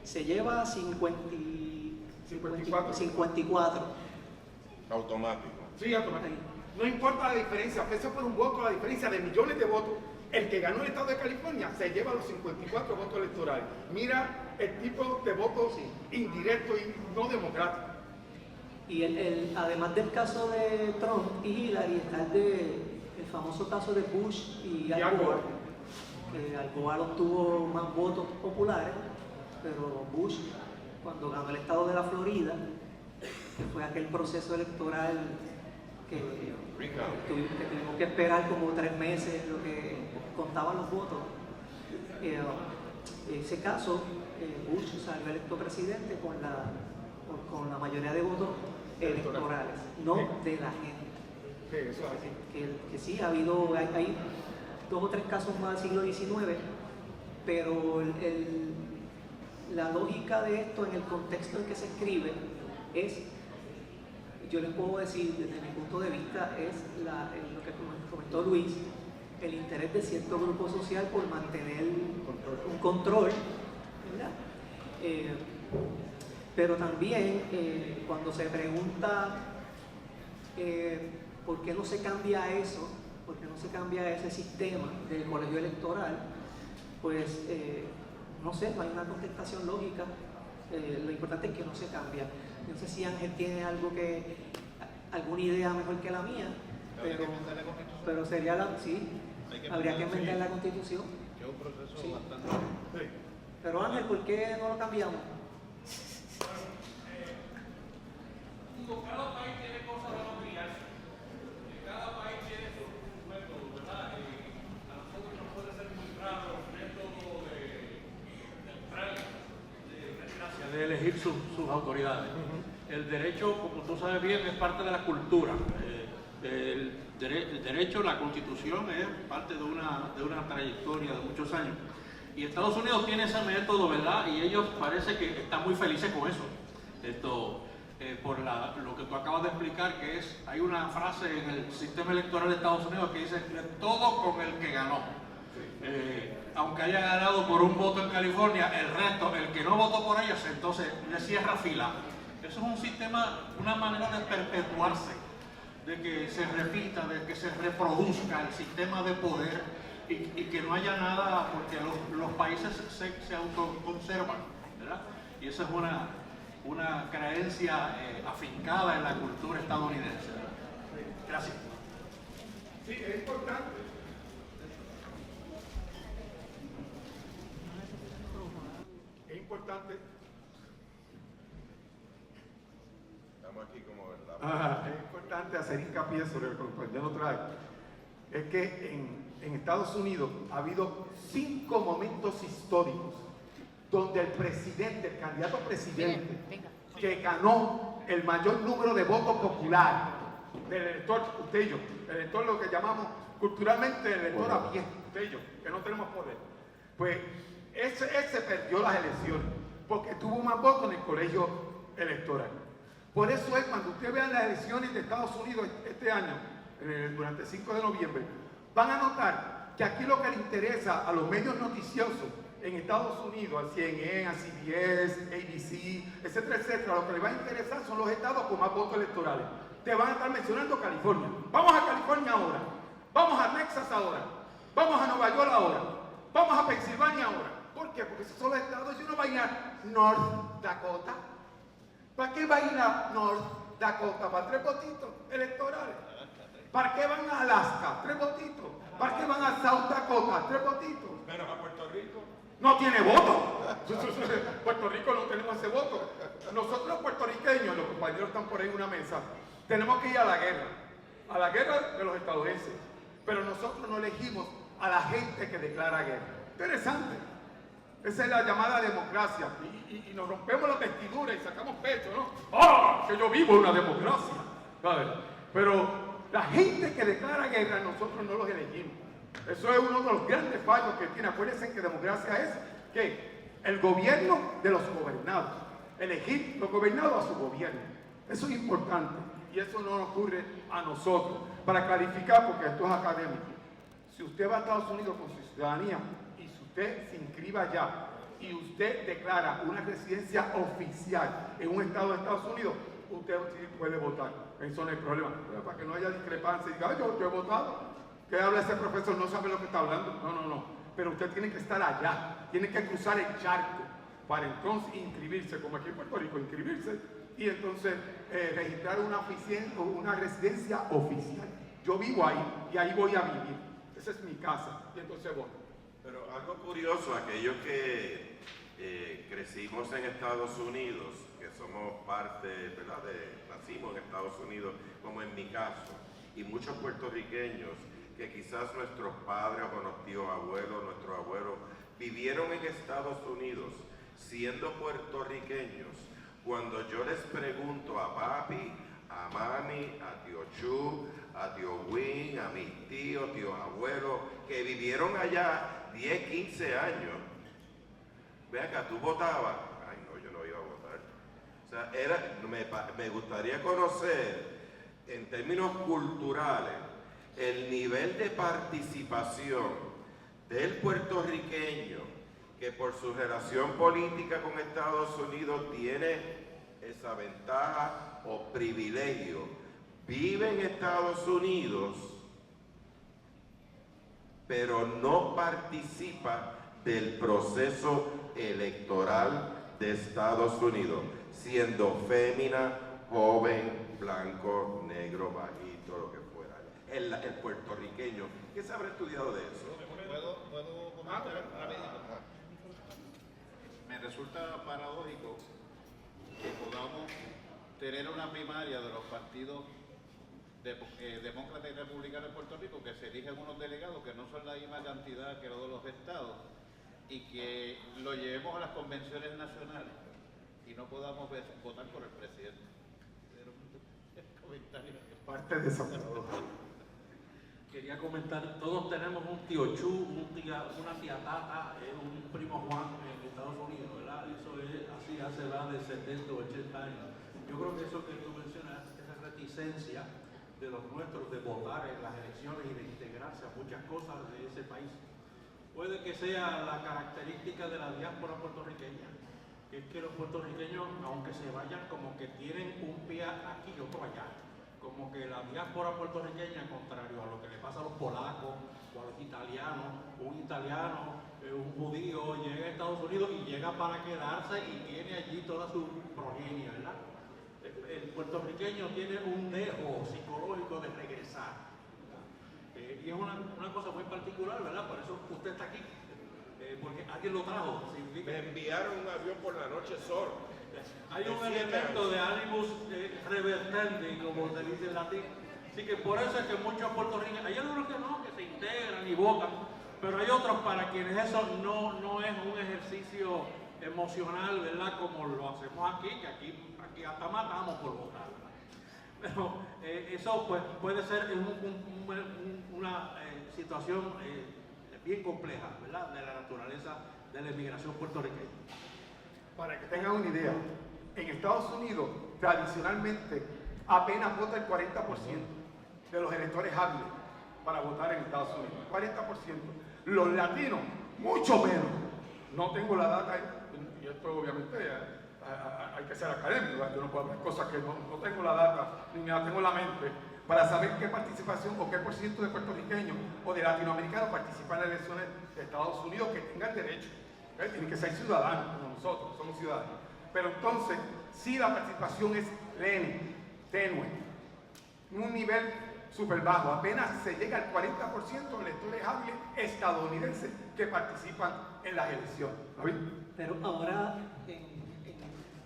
se lleva 54. Automático. Sí, automático. No importa la diferencia, pese por un voto, la diferencia de millones de votos, el que ganó el estado de California se lleva los 54 votos electorales. Mira el tipo de votos indirecto y no democrático. Y además del caso de Trump y Hillary, está el famoso caso de Bush y Al Gore. Al Gore obtuvo más votos populares, pero Bush, cuando ganó el estado de la Florida, que fue aquel proceso electoral que tuvimos que esperar como 3 meses lo que contaban los votos, ese caso, Bush salió electo presidente con la mayoría de votos electorales, no de la gente. Sí, eso es así. Que sí, hay 2 o 3 casos más del siglo XIX, pero la lógica de esto en el contexto en que se escribe es, yo les puedo decir desde mi punto de vista, es lo que comentó Luis, el interés de cierto grupo social por mantener un control, ¿verdad? Pero también cuando se pregunta por qué no se cambia eso, por qué no se cambia ese sistema del colegio electoral, pues no sé, no hay una contestación lógica. Lo importante es que no se cambia. No sé si Ángel tiene alguna idea mejor que la mía, pero sería habría que enmendar la Constitución. Es un proceso Sí. bastante... Sí. Pero Ángel, ¿por qué no lo cambiamos? Cada país tiene cosas de ampliarse. Cada país tiene su método, ¿verdad? A nosotros nos puede ser muy raro el método de elegir sus autoridades. El derecho, como tú sabes bien, es parte de la cultura. El derecho, la Constitución es parte de una trayectoria de muchos años. Y Estados Unidos tiene ese método, ¿verdad? Y ellos parece que están muy felices con eso. Por lo que tú acabas de explicar, que hay una frase en el sistema electoral de Estados Unidos que dice todo con el que ganó. Aunque haya ganado por un voto en California, el resto, el que no votó por ellos, entonces le cierra fila. Eso es un sistema, una manera de perpetuarse, de que se repita, de que se reproduzca el sistema de poder y que no haya nada, porque los países se autoconservan, ¿verdad? Y esa es una creencia afincada en la cultura estadounidense, ¿verdad? Gracias. Sí, es importante. Es importante. Estamos aquí como verdad. Es importante hacer hincapié sobre lo que el compañero trae. Es que en Estados Unidos ha habido 5 momentos históricos donde el presidente, el candidato presidente, que ganó el mayor número de votos popular del elector, usted y yo, el elector lo que llamamos culturalmente el elector a pie, usted y yo, que no tenemos poder, pues ese perdió las elecciones porque tuvo más votos en el colegio electoral. Por eso es cuando usted vea las elecciones de Estados Unidos este año, durante el 5 de noviembre, van a notar que aquí lo que le interesa a los medios noticiosos en Estados Unidos, a CNN, a CBS, ABC, etcétera, etcétera, lo que le va a interesar son los estados con más votos electorales. Te van a estar mencionando California. Vamos a California ahora. Vamos a Texas ahora. Vamos a Nueva York ahora. Vamos a Pensilvania ahora. ¿Por qué? Porque esos son los estados. Y uno va a ir a North Dakota. ¿Para qué va a ir a North Dakota? ¿Para 3 votitos electorales? ¿Para qué van a Alaska? 3 votitos. ¿Para qué van a South Dakota? 3 votitos. Menos a Puerto Rico. No tiene voto. Puerto Rico no tenemos ese voto. Nosotros los puertorriqueños, los compañeros están por ahí en una mesa, tenemos que ir a la guerra de los estadounidenses. Pero nosotros no elegimos a la gente que declara guerra. Interesante. Esa es la llamada democracia. Y nos rompemos la vestidura y sacamos pecho, ¿no? ¡Ah! Que yo vivo en una democracia. ¿Sabes? Pero la gente que declara guerra, nosotros no los elegimos. Eso es uno de los grandes fallos que tiene. Acuérdense que democracia es que el gobierno de los gobernados, elegir los gobernados a su gobierno. Eso es importante y eso no nos ocurre a nosotros. Para clarificar, porque esto es académico, si usted va a Estados Unidos con su ciudadanía y si usted se inscriba allá y usted declara una residencia oficial en un estado de Estados Unidos, usted sí puede votar. Eso no hay problema. Pero para que no haya discrepancia y diga, "Ay, yo he votado". ¿Qué habla ese profesor? No sabe lo que está hablando. No. Pero usted tiene que estar allá, tiene que cruzar el charco para entonces inscribirse, como aquí en Puerto Rico, inscribirse y entonces registrar una residencia oficial. Yo vivo ahí y ahí voy a vivir. Esa es mi casa y entonces voy. Pero algo curioso, aquellos que crecimos en Estados Unidos, que somos parte, ¿verdad? Nacimos en Estados Unidos, como en mi caso, y muchos puertorriqueños que quizás nuestros padres o nuestros tíos abuelos, nuestros abuelos, vivieron en Estados Unidos siendo puertorriqueños. Cuando yo les pregunto a papi, a mami, a tío Chu, a tío Win, a mis tíos, tíos abuelos, que vivieron allá 10, 15 años, ve acá, ¿tú votabas? Ay, no, yo no iba a votar. O sea, me gustaría conocer, en términos culturales, el nivel de participación del puertorriqueño que por su relación política con Estados Unidos tiene esa ventaja o privilegio, vive en Estados Unidos, pero no participa del proceso electoral de Estados Unidos, siendo fémina, joven, blanco, negro, bajito, lo que fuera. El puertorriqueño, ¿qué se habrá estudiado de eso? ¿Puedo comentar rapidito? Me resulta paradójico que podamos tener una primaria de los partidos demócratas y republicanos en Puerto Rico, que se eligen unos delegados que no son la misma cantidad que los de los estados, y que lo llevemos a las convenciones nacionales y no podamos votar por el presidente. Pero un comentario. Parte de esa paradoja. Quería comentar, todos tenemos un tío Chu, una tía Tata, un primo Juan en Estados Unidos, ¿verdad? Eso es así hace más de 70 o 80 años. Yo creo que eso que tú mencionas, esa reticencia de los nuestros de votar en las elecciones y de integrarse a muchas cosas de ese país, puede que sea la característica de la diáspora puertorriqueña, que es que los puertorriqueños, aunque se vayan, como que tienen un pie aquí y otro allá. Como que la diáspora puertorriqueña, contrario a lo que le pasa a los polacos o a los italianos, un judío llega a Estados Unidos y llega para quedarse y tiene allí toda su progenie, ¿verdad? El puertorriqueño tiene un dejo psicológico de regresar. Y es una cosa muy particular, ¿verdad? Por eso usted está aquí. Porque alguien lo trajo. Me enviaron un avión por la noche solo. Hay un elemento de animus revertendi, como se dice en latín. Así que por eso es que muchos puertorriqueños, hay algunos que no, que se integran y votan, pero hay otros para quienes eso no es un ejercicio emocional, ¿verdad? Como lo hacemos aquí, que aquí hasta matamos por votar. Pero eso pues, puede ser una situación bien compleja, ¿verdad? De la naturaleza de la inmigración puertorriqueña. Para que tengan una idea, en Estados Unidos tradicionalmente apenas vota el 40% de los electores hábiles para votar en Estados Unidos. 40%. Los latinos, mucho menos. No tengo la data, y esto obviamente hay que ser académico, ¿verdad? Yo no puedo hablar cosas que no tengo la data, ni me la tengo en la mente, para saber qué participación o qué por ciento de puertorriqueños o de latinoamericanos participan en las elecciones de Estados Unidos que tengan derecho. Tienen que ser ciudadanos, como nosotros, somos ciudadanos. Pero entonces, sí la participación es tenue, un nivel súper bajo. Apenas se llega al 40% de electores hábiles estadounidenses que participan en las elecciones. ¿David? Pero ahora, en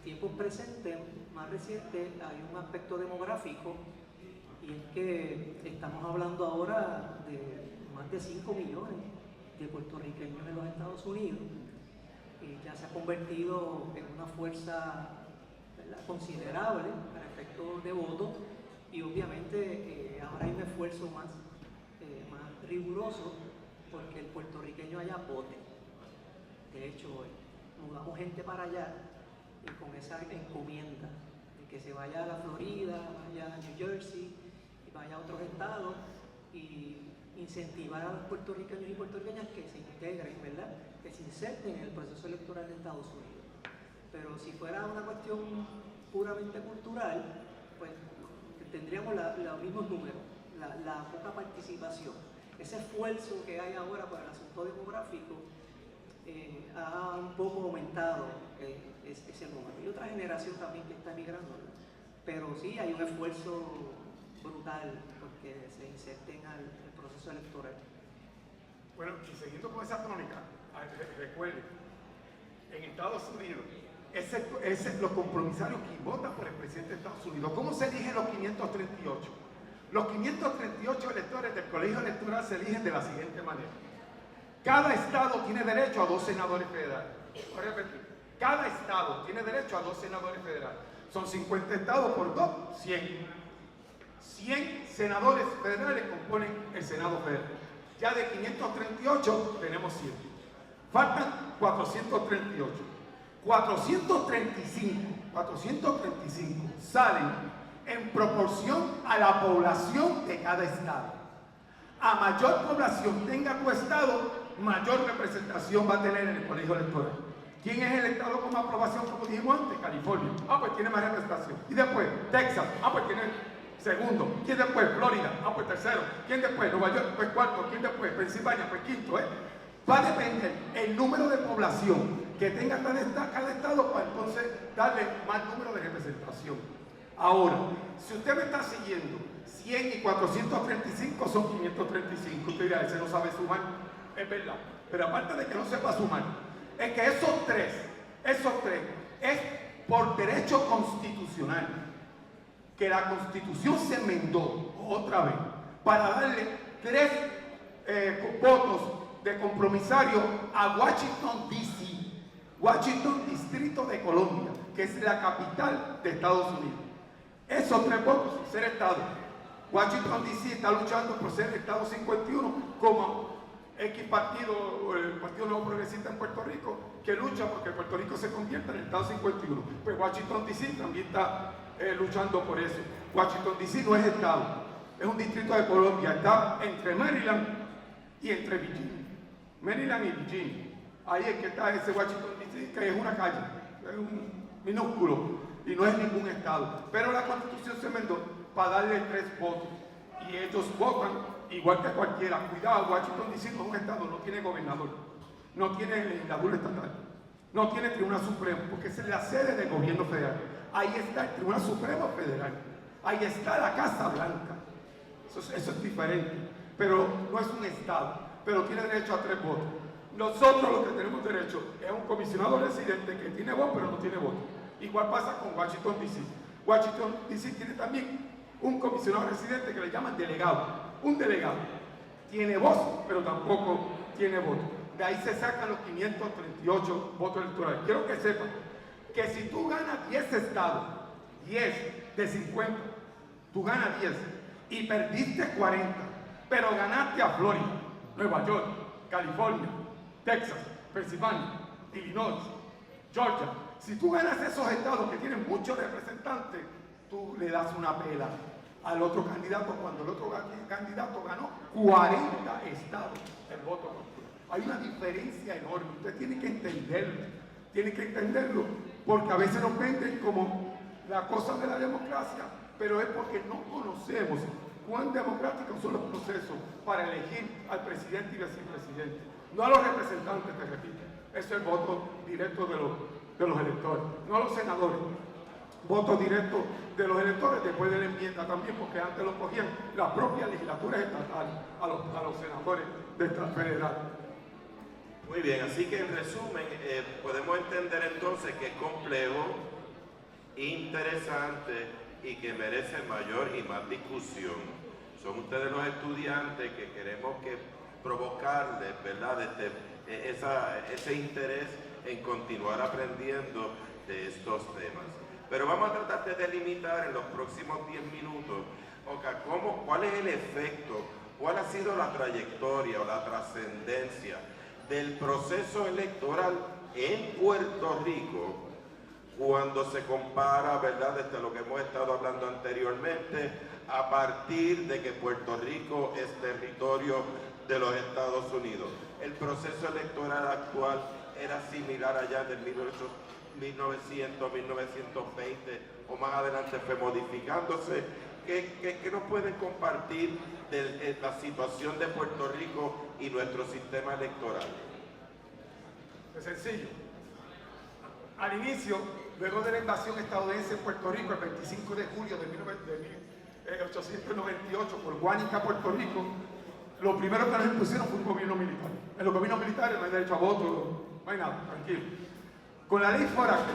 tiempos presentes, más recientes, hay un aspecto demográfico, y es que estamos hablando ahora de más de 5 millones de puertorriqueños en los Estados Unidos. Ya se ha convertido en una fuerza, ¿verdad?, considerable para efectos de voto, y obviamente ahora hay un esfuerzo más riguroso porque el puertorriqueño allá vote. De hecho, mudamos gente para allá con esa encomienda de que se vaya a la Florida, vaya a New Jersey y vaya a otros estados, y incentivar a los puertorriqueños y puertorriqueñas que se integren, ¿verdad?, que se inserten en el proceso electoral de Estados Unidos. Pero si fuera una cuestión puramente cultural, pues tendríamos los mismos números, la poca participación. Ese esfuerzo que hay ahora para el asunto demográfico ha un poco aumentado ese número. Y otra generación también que está emigrando, ¿verdad? Pero sí hay un esfuerzo brutal porque se inserten al proceso electoral. Bueno, y siguiendo con esa tónica, recuerden, en Estados Unidos, los compromisarios que votan por el presidente de Estados Unidos, ¿cómo se eligen los 538? Los 538 electores del colegio electoral se eligen de la siguiente manera. Cada estado tiene derecho a 2 senadores federales. Voy a repetir. Cada estado tiene derecho a 2 senadores federales. Son 50 estados por 2, 100. 100 senadores federales componen el Senado federal. Ya de 538 tenemos 100. Faltan 438. 435 salen en proporción a la población de cada estado. A mayor población tenga tu estado, mayor representación va a tener en el colegio electoral. ¿Quién es el estado con más aprobación, como dijimos antes? California. Pues tiene más representación. Y después, Texas. Pues tiene segundo. ¿Quién después? Florida. Pues tercero. ¿Quién después? Nueva York. Pues cuarto. ¿Quién después? Pensilvania. Pues quinto. Va a depender el número de población que tenga cada estado para entonces darle más número de representación. Ahora, si usted me está siguiendo, 100 y 435 son 535. Usted dirá, ese no sabe sumar. Es verdad. Pero aparte de que no sepa sumar, es que esos tres es por derecho constitucional, que la Constitución se enmendó otra vez para darle 3 votos de compromisario a Washington, D.C., Washington, Distrito de Columbia, que es la capital de Estados Unidos. Esos 3 votos, ser Estado. Washington, D.C. está luchando por ser Estado 51, como X partido, el Partido Nuevo Progresista en Puerto Rico, que lucha porque Puerto Rico se convierta en el Estado 51. Pues Washington, D.C. también está luchando por eso. Washington, D.C. no es Estado, es un distrito de Colombia, está entre Maryland y entre Virginia. Maryland y Virginia. Ahí es que está ese Washington, D.C., que es una calle, es un minúsculo y no es ningún estado. Pero la Constitución se enmendó para darle 3 votos y ellos votan igual que cualquiera. Cuidado, Washington, D.C. no es un estado, no tiene gobernador, no tiene legislador estatal, no tiene tribunal supremo, porque es la sede del gobierno federal. ahí está el Tribunal Supremo Federal, ahí está la Casa Blanca. Eso es diferente, pero no es un Estado, pero tiene derecho a 3 votos. Nosotros lo que tenemos derecho es un comisionado residente que tiene voz, pero no tiene voto. Igual pasa con Washington D.C. Washington D.C. tiene también un comisionado residente que le llaman delegado. Un delegado tiene voz, pero tampoco tiene voto. De ahí se sacan los 538 votos electorales. Quiero que sepan que si tú ganas 10 estados, 10 de 50, tú ganas 10 y perdiste 40, pero ganaste a Florida, Nueva York, California, Texas, Pensilvania, Illinois, Georgia. Si tú ganas esos estados que tienen muchos representantes, tú le das una pela al otro candidato cuando el otro candidato ganó 40 estados el voto popular. Hay una diferencia enorme, usted tiene que entenderlo, porque a veces nos venden como la cosa de la democracia, pero es porque no conocemos cuán democráticos son los procesos para elegir al presidente y vicepresidente. No a los representantes, te repito, eso es el voto directo de los electores, no a los senadores. Voto directo de los electores después de la enmienda también, porque antes lo cogían las propias legislaturas estatales a los senadores de esta federal. Muy bien, así que en resumen podemos entender entonces que es complejo, interesante y que merece mayor y más discusión. Son ustedes los estudiantes que queremos que provocarles, ¿verdad?, ese interés en continuar aprendiendo de estos temas. Pero vamos a tratar de delimitar en los próximos 10 minutos, ¿cuál es el efecto, cuál ha sido la trayectoria o la trascendencia del proceso electoral en Puerto Rico cuando se compara, ¿verdad?, desde lo que hemos estado hablando anteriormente, a partir de que Puerto Rico es territorio de los Estados Unidos? El proceso electoral actual era similar allá del 1900, 1920 o más adelante fue modificándose. ¿Qué nos pueden compartir de la situación de Puerto Rico y nuestro sistema electoral? Es sencillo. Al inicio, luego de la invasión estadounidense en Puerto Rico, el 25 de julio de 1898, por Guánica, Puerto Rico, lo primero que nos impusieron fue un gobierno militar. En los gobiernos militares no hay derecho a voto, no hay nada, tranquilo. Con la ley Foraker,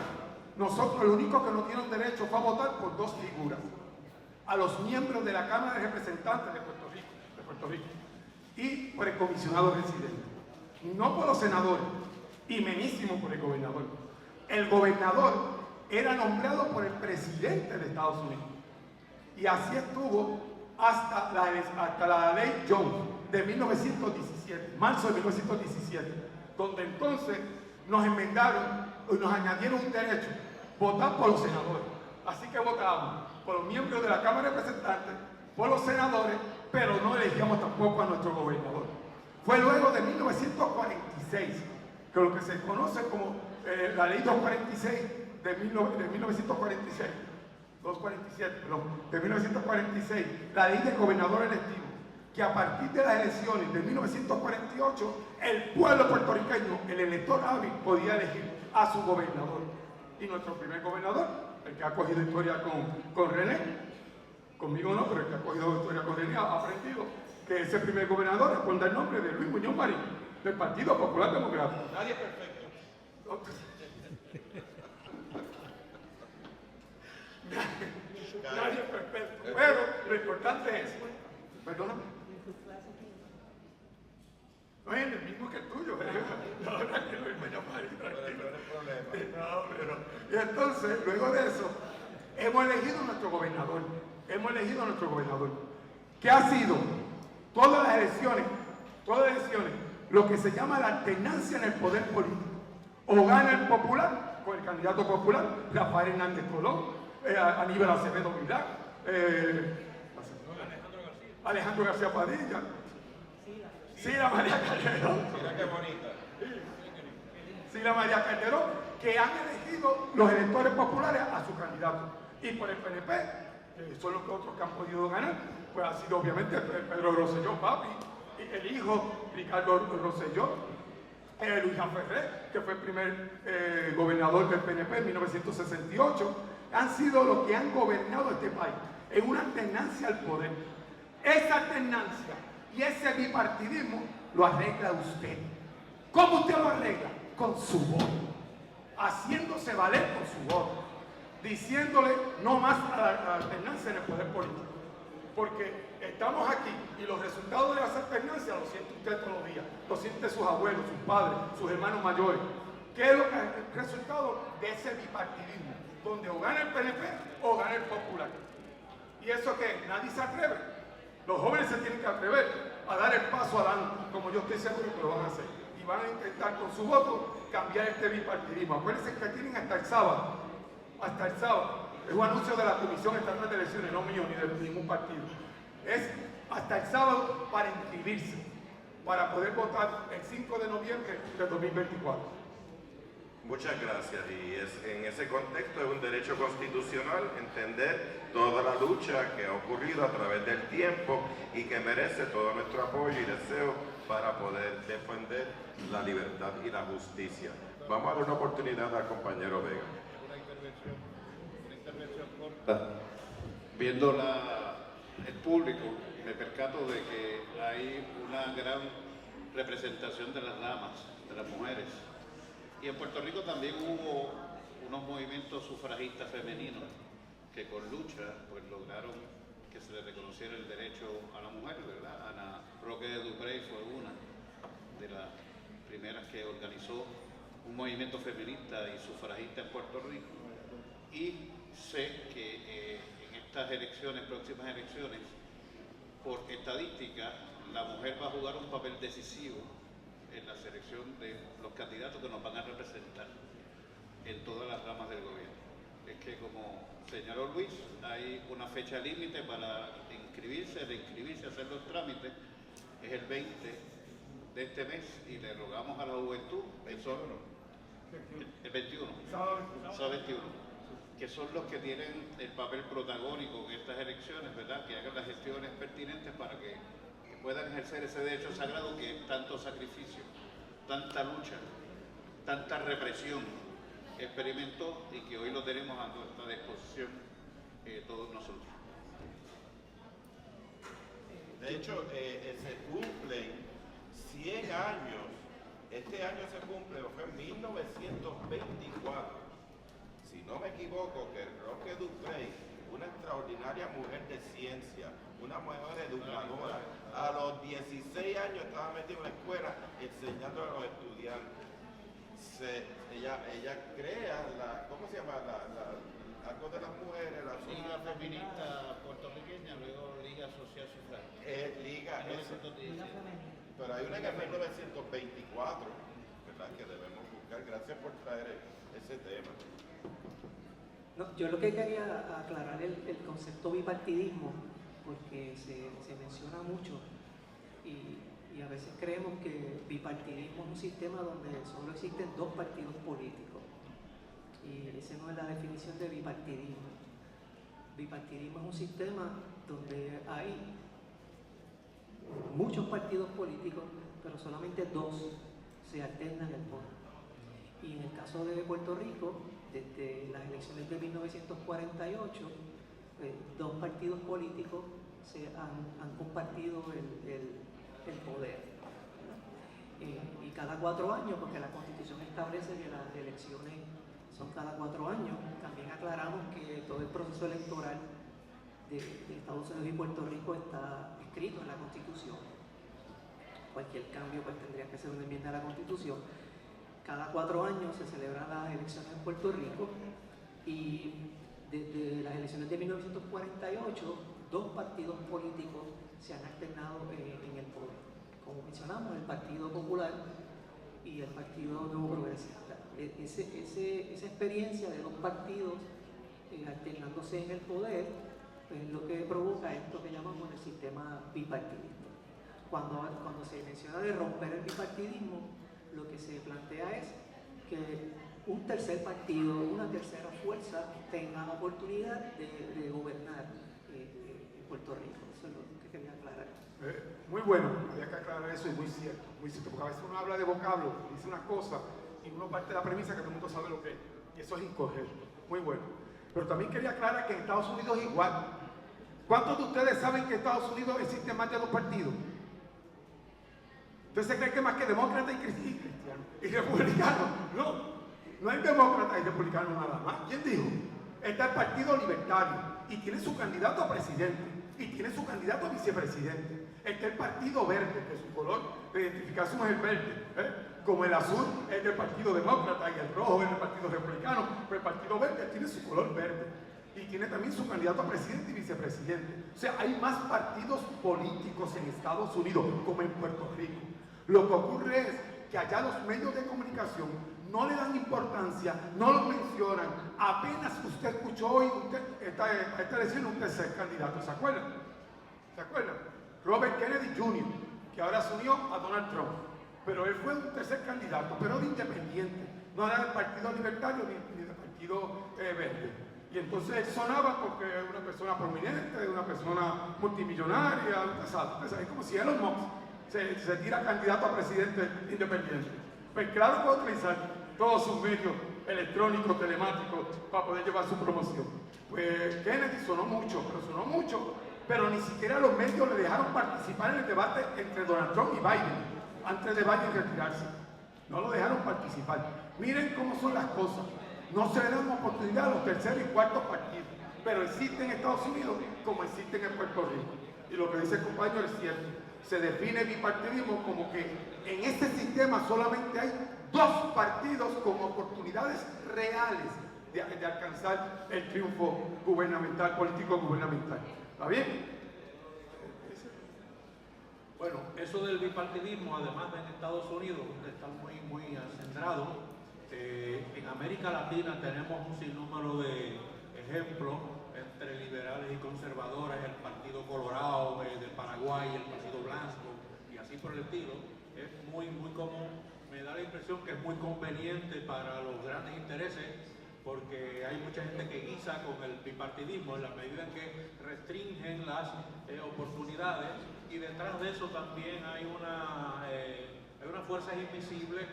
nosotros lo único que no tienen derecho fue a votar por 2 figuras: a los miembros de la Cámara de Representantes de Puerto Rico y por el comisionado residente, no por los senadores y menísimo por el gobernador. El gobernador era nombrado por el presidente de Estados Unidos y así estuvo hasta la ley Jones de 1917, marzo de 1917, donde entonces nos enmendaron y nos añadieron un derecho: votar por los senadores. Así que votábamos por los miembros de la Cámara de Representantes, por los senadores, pero no elegíamos tampoco a nuestro gobernador. Fue luego de 1946, que lo que se conoce como la ley 246 de 1946, 247, perdón, de 1946, la ley del gobernador electivo, que a partir de las elecciones de 1948, el pueblo puertorriqueño, el elector hábil, podía elegir a su gobernador. Y nuestro primer gobernador, el que ha cogido historia con René, conmigo no, pero el que ha cogido historia con René, ha aprendido que ese primer gobernador responde al nombre de Luis Muñoz Marín, del Partido Popular Democrático. Nadie es perfecto. Nadie es perfecto, pero lo importante es, perdóname, no es el mismo que el tuyo, no, tranquilo, tranquilo. Y entonces, luego de eso, hemos elegido a nuestro gobernador, que ha sido todas las elecciones, lo que se llama la alternancia en el poder político. O gana el popular, con el candidato popular, Rafael Hernández Colón, Aníbal Acevedo Vilá, Alejandro García Padilla, Sila María Calderón. Mira qué bonita. Sila María Calderón, que han elegido los electores populares a su candidato. Y por el PNP, que son los otros que han podido ganar, pues ha sido obviamente Pedro Rosselló, papi, el hijo Ricardo Rosselló, Luis Ferrer, que fue el primer gobernador del PNP en 1968, han sido los que han gobernado este país en una alternancia al poder. Esa alternancia y ese bipartidismo lo arregla usted. ¿Cómo usted lo arregla? Con su voto, haciéndose valer con su voto, diciéndole no más a la alternancia en el poder político. Porque estamos aquí y los resultados de las alternancias los siente usted todos los días, los siente sus abuelos, sus padres, sus hermanos mayores. ¿Qué es el resultado de ese bipartidismo? Donde o gana el PNP o gana el Popular. ¿Y eso qué? Nadie se atreve. Los jóvenes se tienen que atrever a dar el paso adelante, como yo estoy seguro que lo van a hacer. Y van a intentar con su voto cambiar este bipartidismo. Acuérdense que tienen hasta el sábado. Hasta el sábado. Es un anuncio de la Comisión Estatal de Elecciones, no mío ni de ningún partido. Es hasta el sábado para inscribirse, para poder votar el 5 de noviembre de 2024. Muchas gracias. Y en ese contexto es un derecho constitucional entender toda la lucha que ha ocurrido a través del tiempo y que merece todo nuestro apoyo y deseo para poder defender la libertad y la justicia. Vamos a dar una oportunidad al compañero Vega. Una intervención corta. Viendo el público, me percato de que hay una gran representación de las damas, de las mujeres. Y en Puerto Rico también hubo unos movimientos sufragistas femeninos que con lucha pues lograron que se le reconociera el derecho a la mujer, ¿verdad? Ana Roque de Duprey fue una de las primeras que organizó un movimiento feminista y sufragista en Puerto Rico. Y sé que en estas elecciones, próximas elecciones, por estadística, la mujer va a jugar un papel decisivo en la selección de los candidatos que nos van a representar en todas las ramas del gobierno. Es que, como señaló Luis, hay una fecha límite para inscribirse, hacer los trámites, es el 20 de este mes, y le rogamos a la juventud, el 21, sábado 21, que son los que tienen el papel protagónico en estas elecciones, ¿verdad? Que hagan las gestiones pertinentes para que puedan ejercer ese derecho sagrado que tanto sacrificio, tanta lucha, tanta represión experimentó y que hoy lo tenemos a nuestra disposición todos nosotros. De hecho, se cumplen 100 años. Este año se cumple, fue en 1924. Si no me equivoco, que Roque Duprey, una extraordinaria mujer de ciencia, una mujer educadora, a los 16 años estaba metida en la escuela enseñando a los estudiantes. Ella crea ¿cómo se llama? Algo de las mujeres, la Liga Feminista Puertorriqueña, luego Liga Social Sufragista. Liga, pero hay una en el 1924, ¿verdad? Que debemos buscar. Gracias por traer ese tema. No, yo lo que quería aclarar el concepto bipartidismo, porque se menciona mucho y a veces creemos que bipartidismo es un sistema donde solo existen dos partidos políticos, y esa no es la definición de bipartidismo. Bipartidismo es un sistema donde hay muchos partidos políticos, pero solamente dos se alternan el poder. Y en el caso de Puerto Rico, desde las elecciones de 1948, dos partidos políticos han compartido el poder. Y cada 4 años, porque la Constitución establece que las elecciones son cada 4 años, también aclaramos que todo el proceso electoral de Estados Unidos y Puerto Rico está escrito en la Constitución. Cualquier cambio pues tendría que ser una enmienda a la Constitución. Cada 4 años se celebran las elecciones en Puerto Rico, y desde las elecciones de 1948, dos partidos políticos se han alternado en el poder. Como mencionamos, el Partido Popular y el Partido Nuevo Progresista. Esa experiencia de dos partidos alternándose en el poder es lo que provoca esto que llamamos el sistema bipartidista. Cuando se menciona de romper el bipartidismo, lo que se plantea es que un tercer partido, una tercera fuerza tenga la oportunidad de gobernar en Puerto Rico. Eso es lo que quería aclarar. Muy bueno, había que aclarar eso, y muy cierto, porque a veces uno habla de vocablo, dice una cosa y uno parte de la premisa que todo el mundo sabe lo que es, y eso es incorrecto. Muy bueno. Pero también quería aclarar que en Estados Unidos es igual. ¿Cuántos de ustedes saben que en Estados Unidos existen más de 2 partidos? ¿Usted se cree que más que demócratas y cristianos y republicanos? No hay demócratas y republicanos nada más. ¿Quién dijo? Está el Partido Libertario y tiene su candidato a presidente y tiene su candidato a vicepresidente. Está el Partido Verde, que su color de identificación es el verde, como el azul es del Partido Demócrata y el rojo es del Partido Republicano, pero el Partido Verde tiene su color verde y tiene también su candidato a presidente y vicepresidente. O sea, hay más partidos políticos en Estados Unidos como en Puerto Rico. Lo que ocurre es que allá los medios de comunicación no le dan importancia, no lo mencionan. Apenas usted escuchó hoy, está diciendo un tercer candidato, ¿se acuerdan? ¿Se acuerdan? Robert Kennedy Jr., que ahora se unió a Donald Trump, pero él fue un tercer candidato, pero de independiente, no era del Partido Libertario ni del Partido Verde. Y entonces él sonaba porque era una persona prominente, una persona multimillonaria, es como si Elon Musk se tira candidato a presidente independiente. Pues claro, puede utilizar todos sus medios electrónicos, telemáticos, para poder llevar su promoción. Pues Kennedy sonó mucho, pero ni siquiera los medios le dejaron participar en el debate entre Donald Trump y Biden, antes de Biden retirarse. No lo dejaron participar. Miren cómo son las cosas. No se le dan oportunidad a los terceros y cuartos partidos, pero existen en Estados Unidos como existen en Puerto Rico. Y lo que dice el compañero es cierto. Se define bipartidismo como que en este sistema solamente hay 2 partidos con oportunidades reales de alcanzar el triunfo gubernamental, político gubernamental. ¿Está bien? Bueno, eso del bipartidismo, además de en Estados Unidos, donde está muy acendrado, en América Latina tenemos un sinnúmero de ejemplos entre liberales y conservadores, el Partido Colorado del Paraguay, el Partido Blanco y así por el estilo. Es muy común. Me da la impresión que es muy conveniente para los grandes intereses, porque hay mucha gente que guisa con el bipartidismo en la medida en que restringen las oportunidades, y detrás de eso también hay unas fuerzas invisibles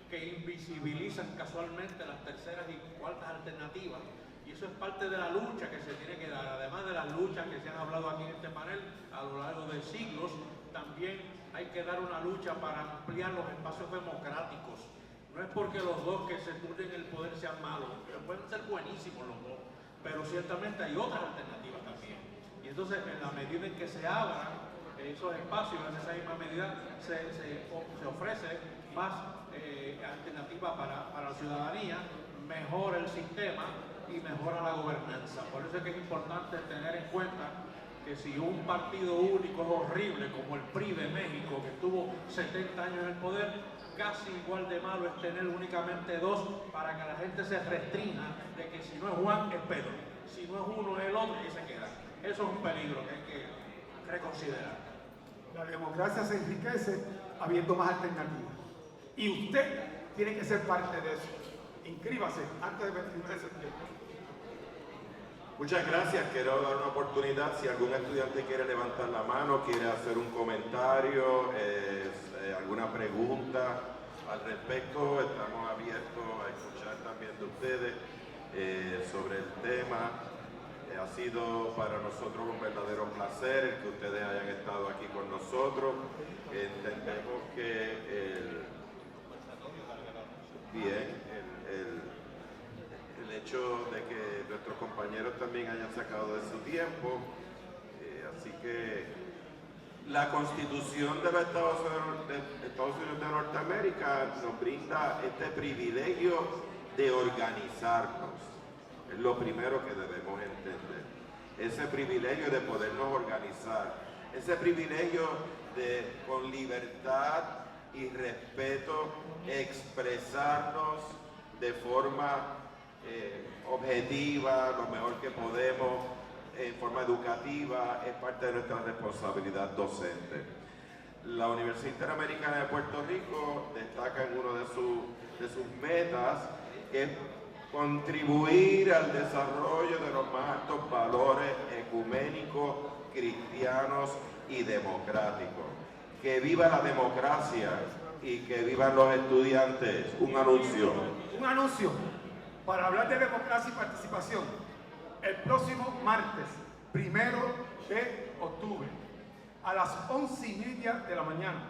que invisibilizan casualmente las terceras y cuartas alternativas, y eso es parte de la lucha que se tiene que dar. Además de las luchas que se han hablado aquí en este panel a lo largo de siglos, también hay que dar una lucha para ampliar los espacios democráticos. No es porque los dos que se turnen el poder sean malos, pueden ser buenísimos los dos, pero ciertamente hay otras alternativas también. Y entonces, en la medida en que se abran esos espacios, en esa misma medida se ofrece más alternativa para la ciudadanía, mejora el sistema y mejora la gobernanza. Por eso es que es importante tener en cuenta que si un partido único es horrible, como el PRI de México, que estuvo 70 años en el poder, casi igual de malo es tener únicamente 2 para que la gente se restrinja de que si no es Juan es Pedro, si no es uno es el otro y se queda. Eso es un peligro que hay que reconsiderar. La democracia se enriquece habiendo más alternativas. Y usted tiene que ser parte de eso. Inscríbase antes del 29 de septiembre. Muchas gracias. Quiero dar una oportunidad. Si algún estudiante quiere levantar la mano, quiere hacer un comentario, alguna pregunta al respecto, estamos abiertos a escuchar también de ustedes sobre el tema. Ha sido para nosotros un verdadero placer el que ustedes hayan estado aquí con nosotros. Entendemos que el hecho de que nuestros compañeros también hayan sacado de su tiempo, así que la Constitución de los Estados Unidos de Norteamérica nos brinda este privilegio de organizarnos. Es lo primero que debemos entender. Ese privilegio de podernos organizar, ese privilegio de con libertad y respeto expresarnos de forma objetiva, lo mejor que podemos, en forma educativa, es parte de nuestra responsabilidad docente. La Universidad Interamericana de Puerto Rico destaca en una de sus metas, que es contribuir al desarrollo de los más altos valores ecuménicos, cristianos y democráticos. Que viva la democracia y que vivan los estudiantes. Un anuncio. Un anuncio para hablar de democracia y participación. el próximo martes, 1 de octubre, a las 11:30 de la mañana,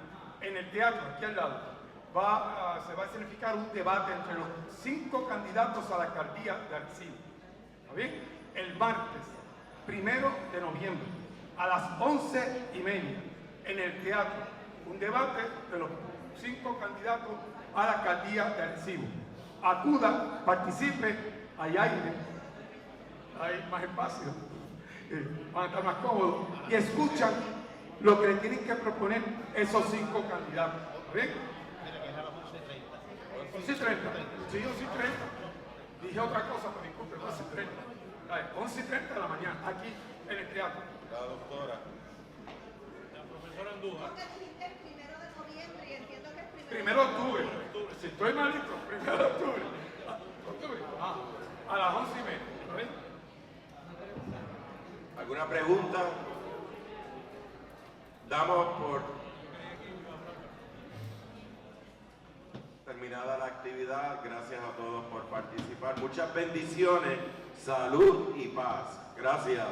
en el teatro, aquí al lado, se va a significar un debate entre los 5 candidatos a la alcaldía de Arecibo. ¿Está bien? El martes, 1 de noviembre, a las 11:30, en el teatro, un debate de los 5 candidatos a la alcaldía de Arecibo. Acuda, participe, hay aire, hay más espacio, van a estar más cómodos y escuchan lo que le tienen que proponer esos 5 candidatos. ¿Está bien? 11:30. Sí, 11:30. Dije otra cosa, pero disculpe, 11:30. 11:30 de la mañana, aquí en el teatro. La doctora. La profesora Andújar. Porque dijiste el 1 de noviembre y entiendo que es 1 de octubre. Si estoy malito, 1 de octubre. A las 11:30. ¿Está bien? ¿Alguna pregunta? Damos por terminada la actividad. Gracias a todos por participar. Muchas bendiciones, salud y paz. Gracias.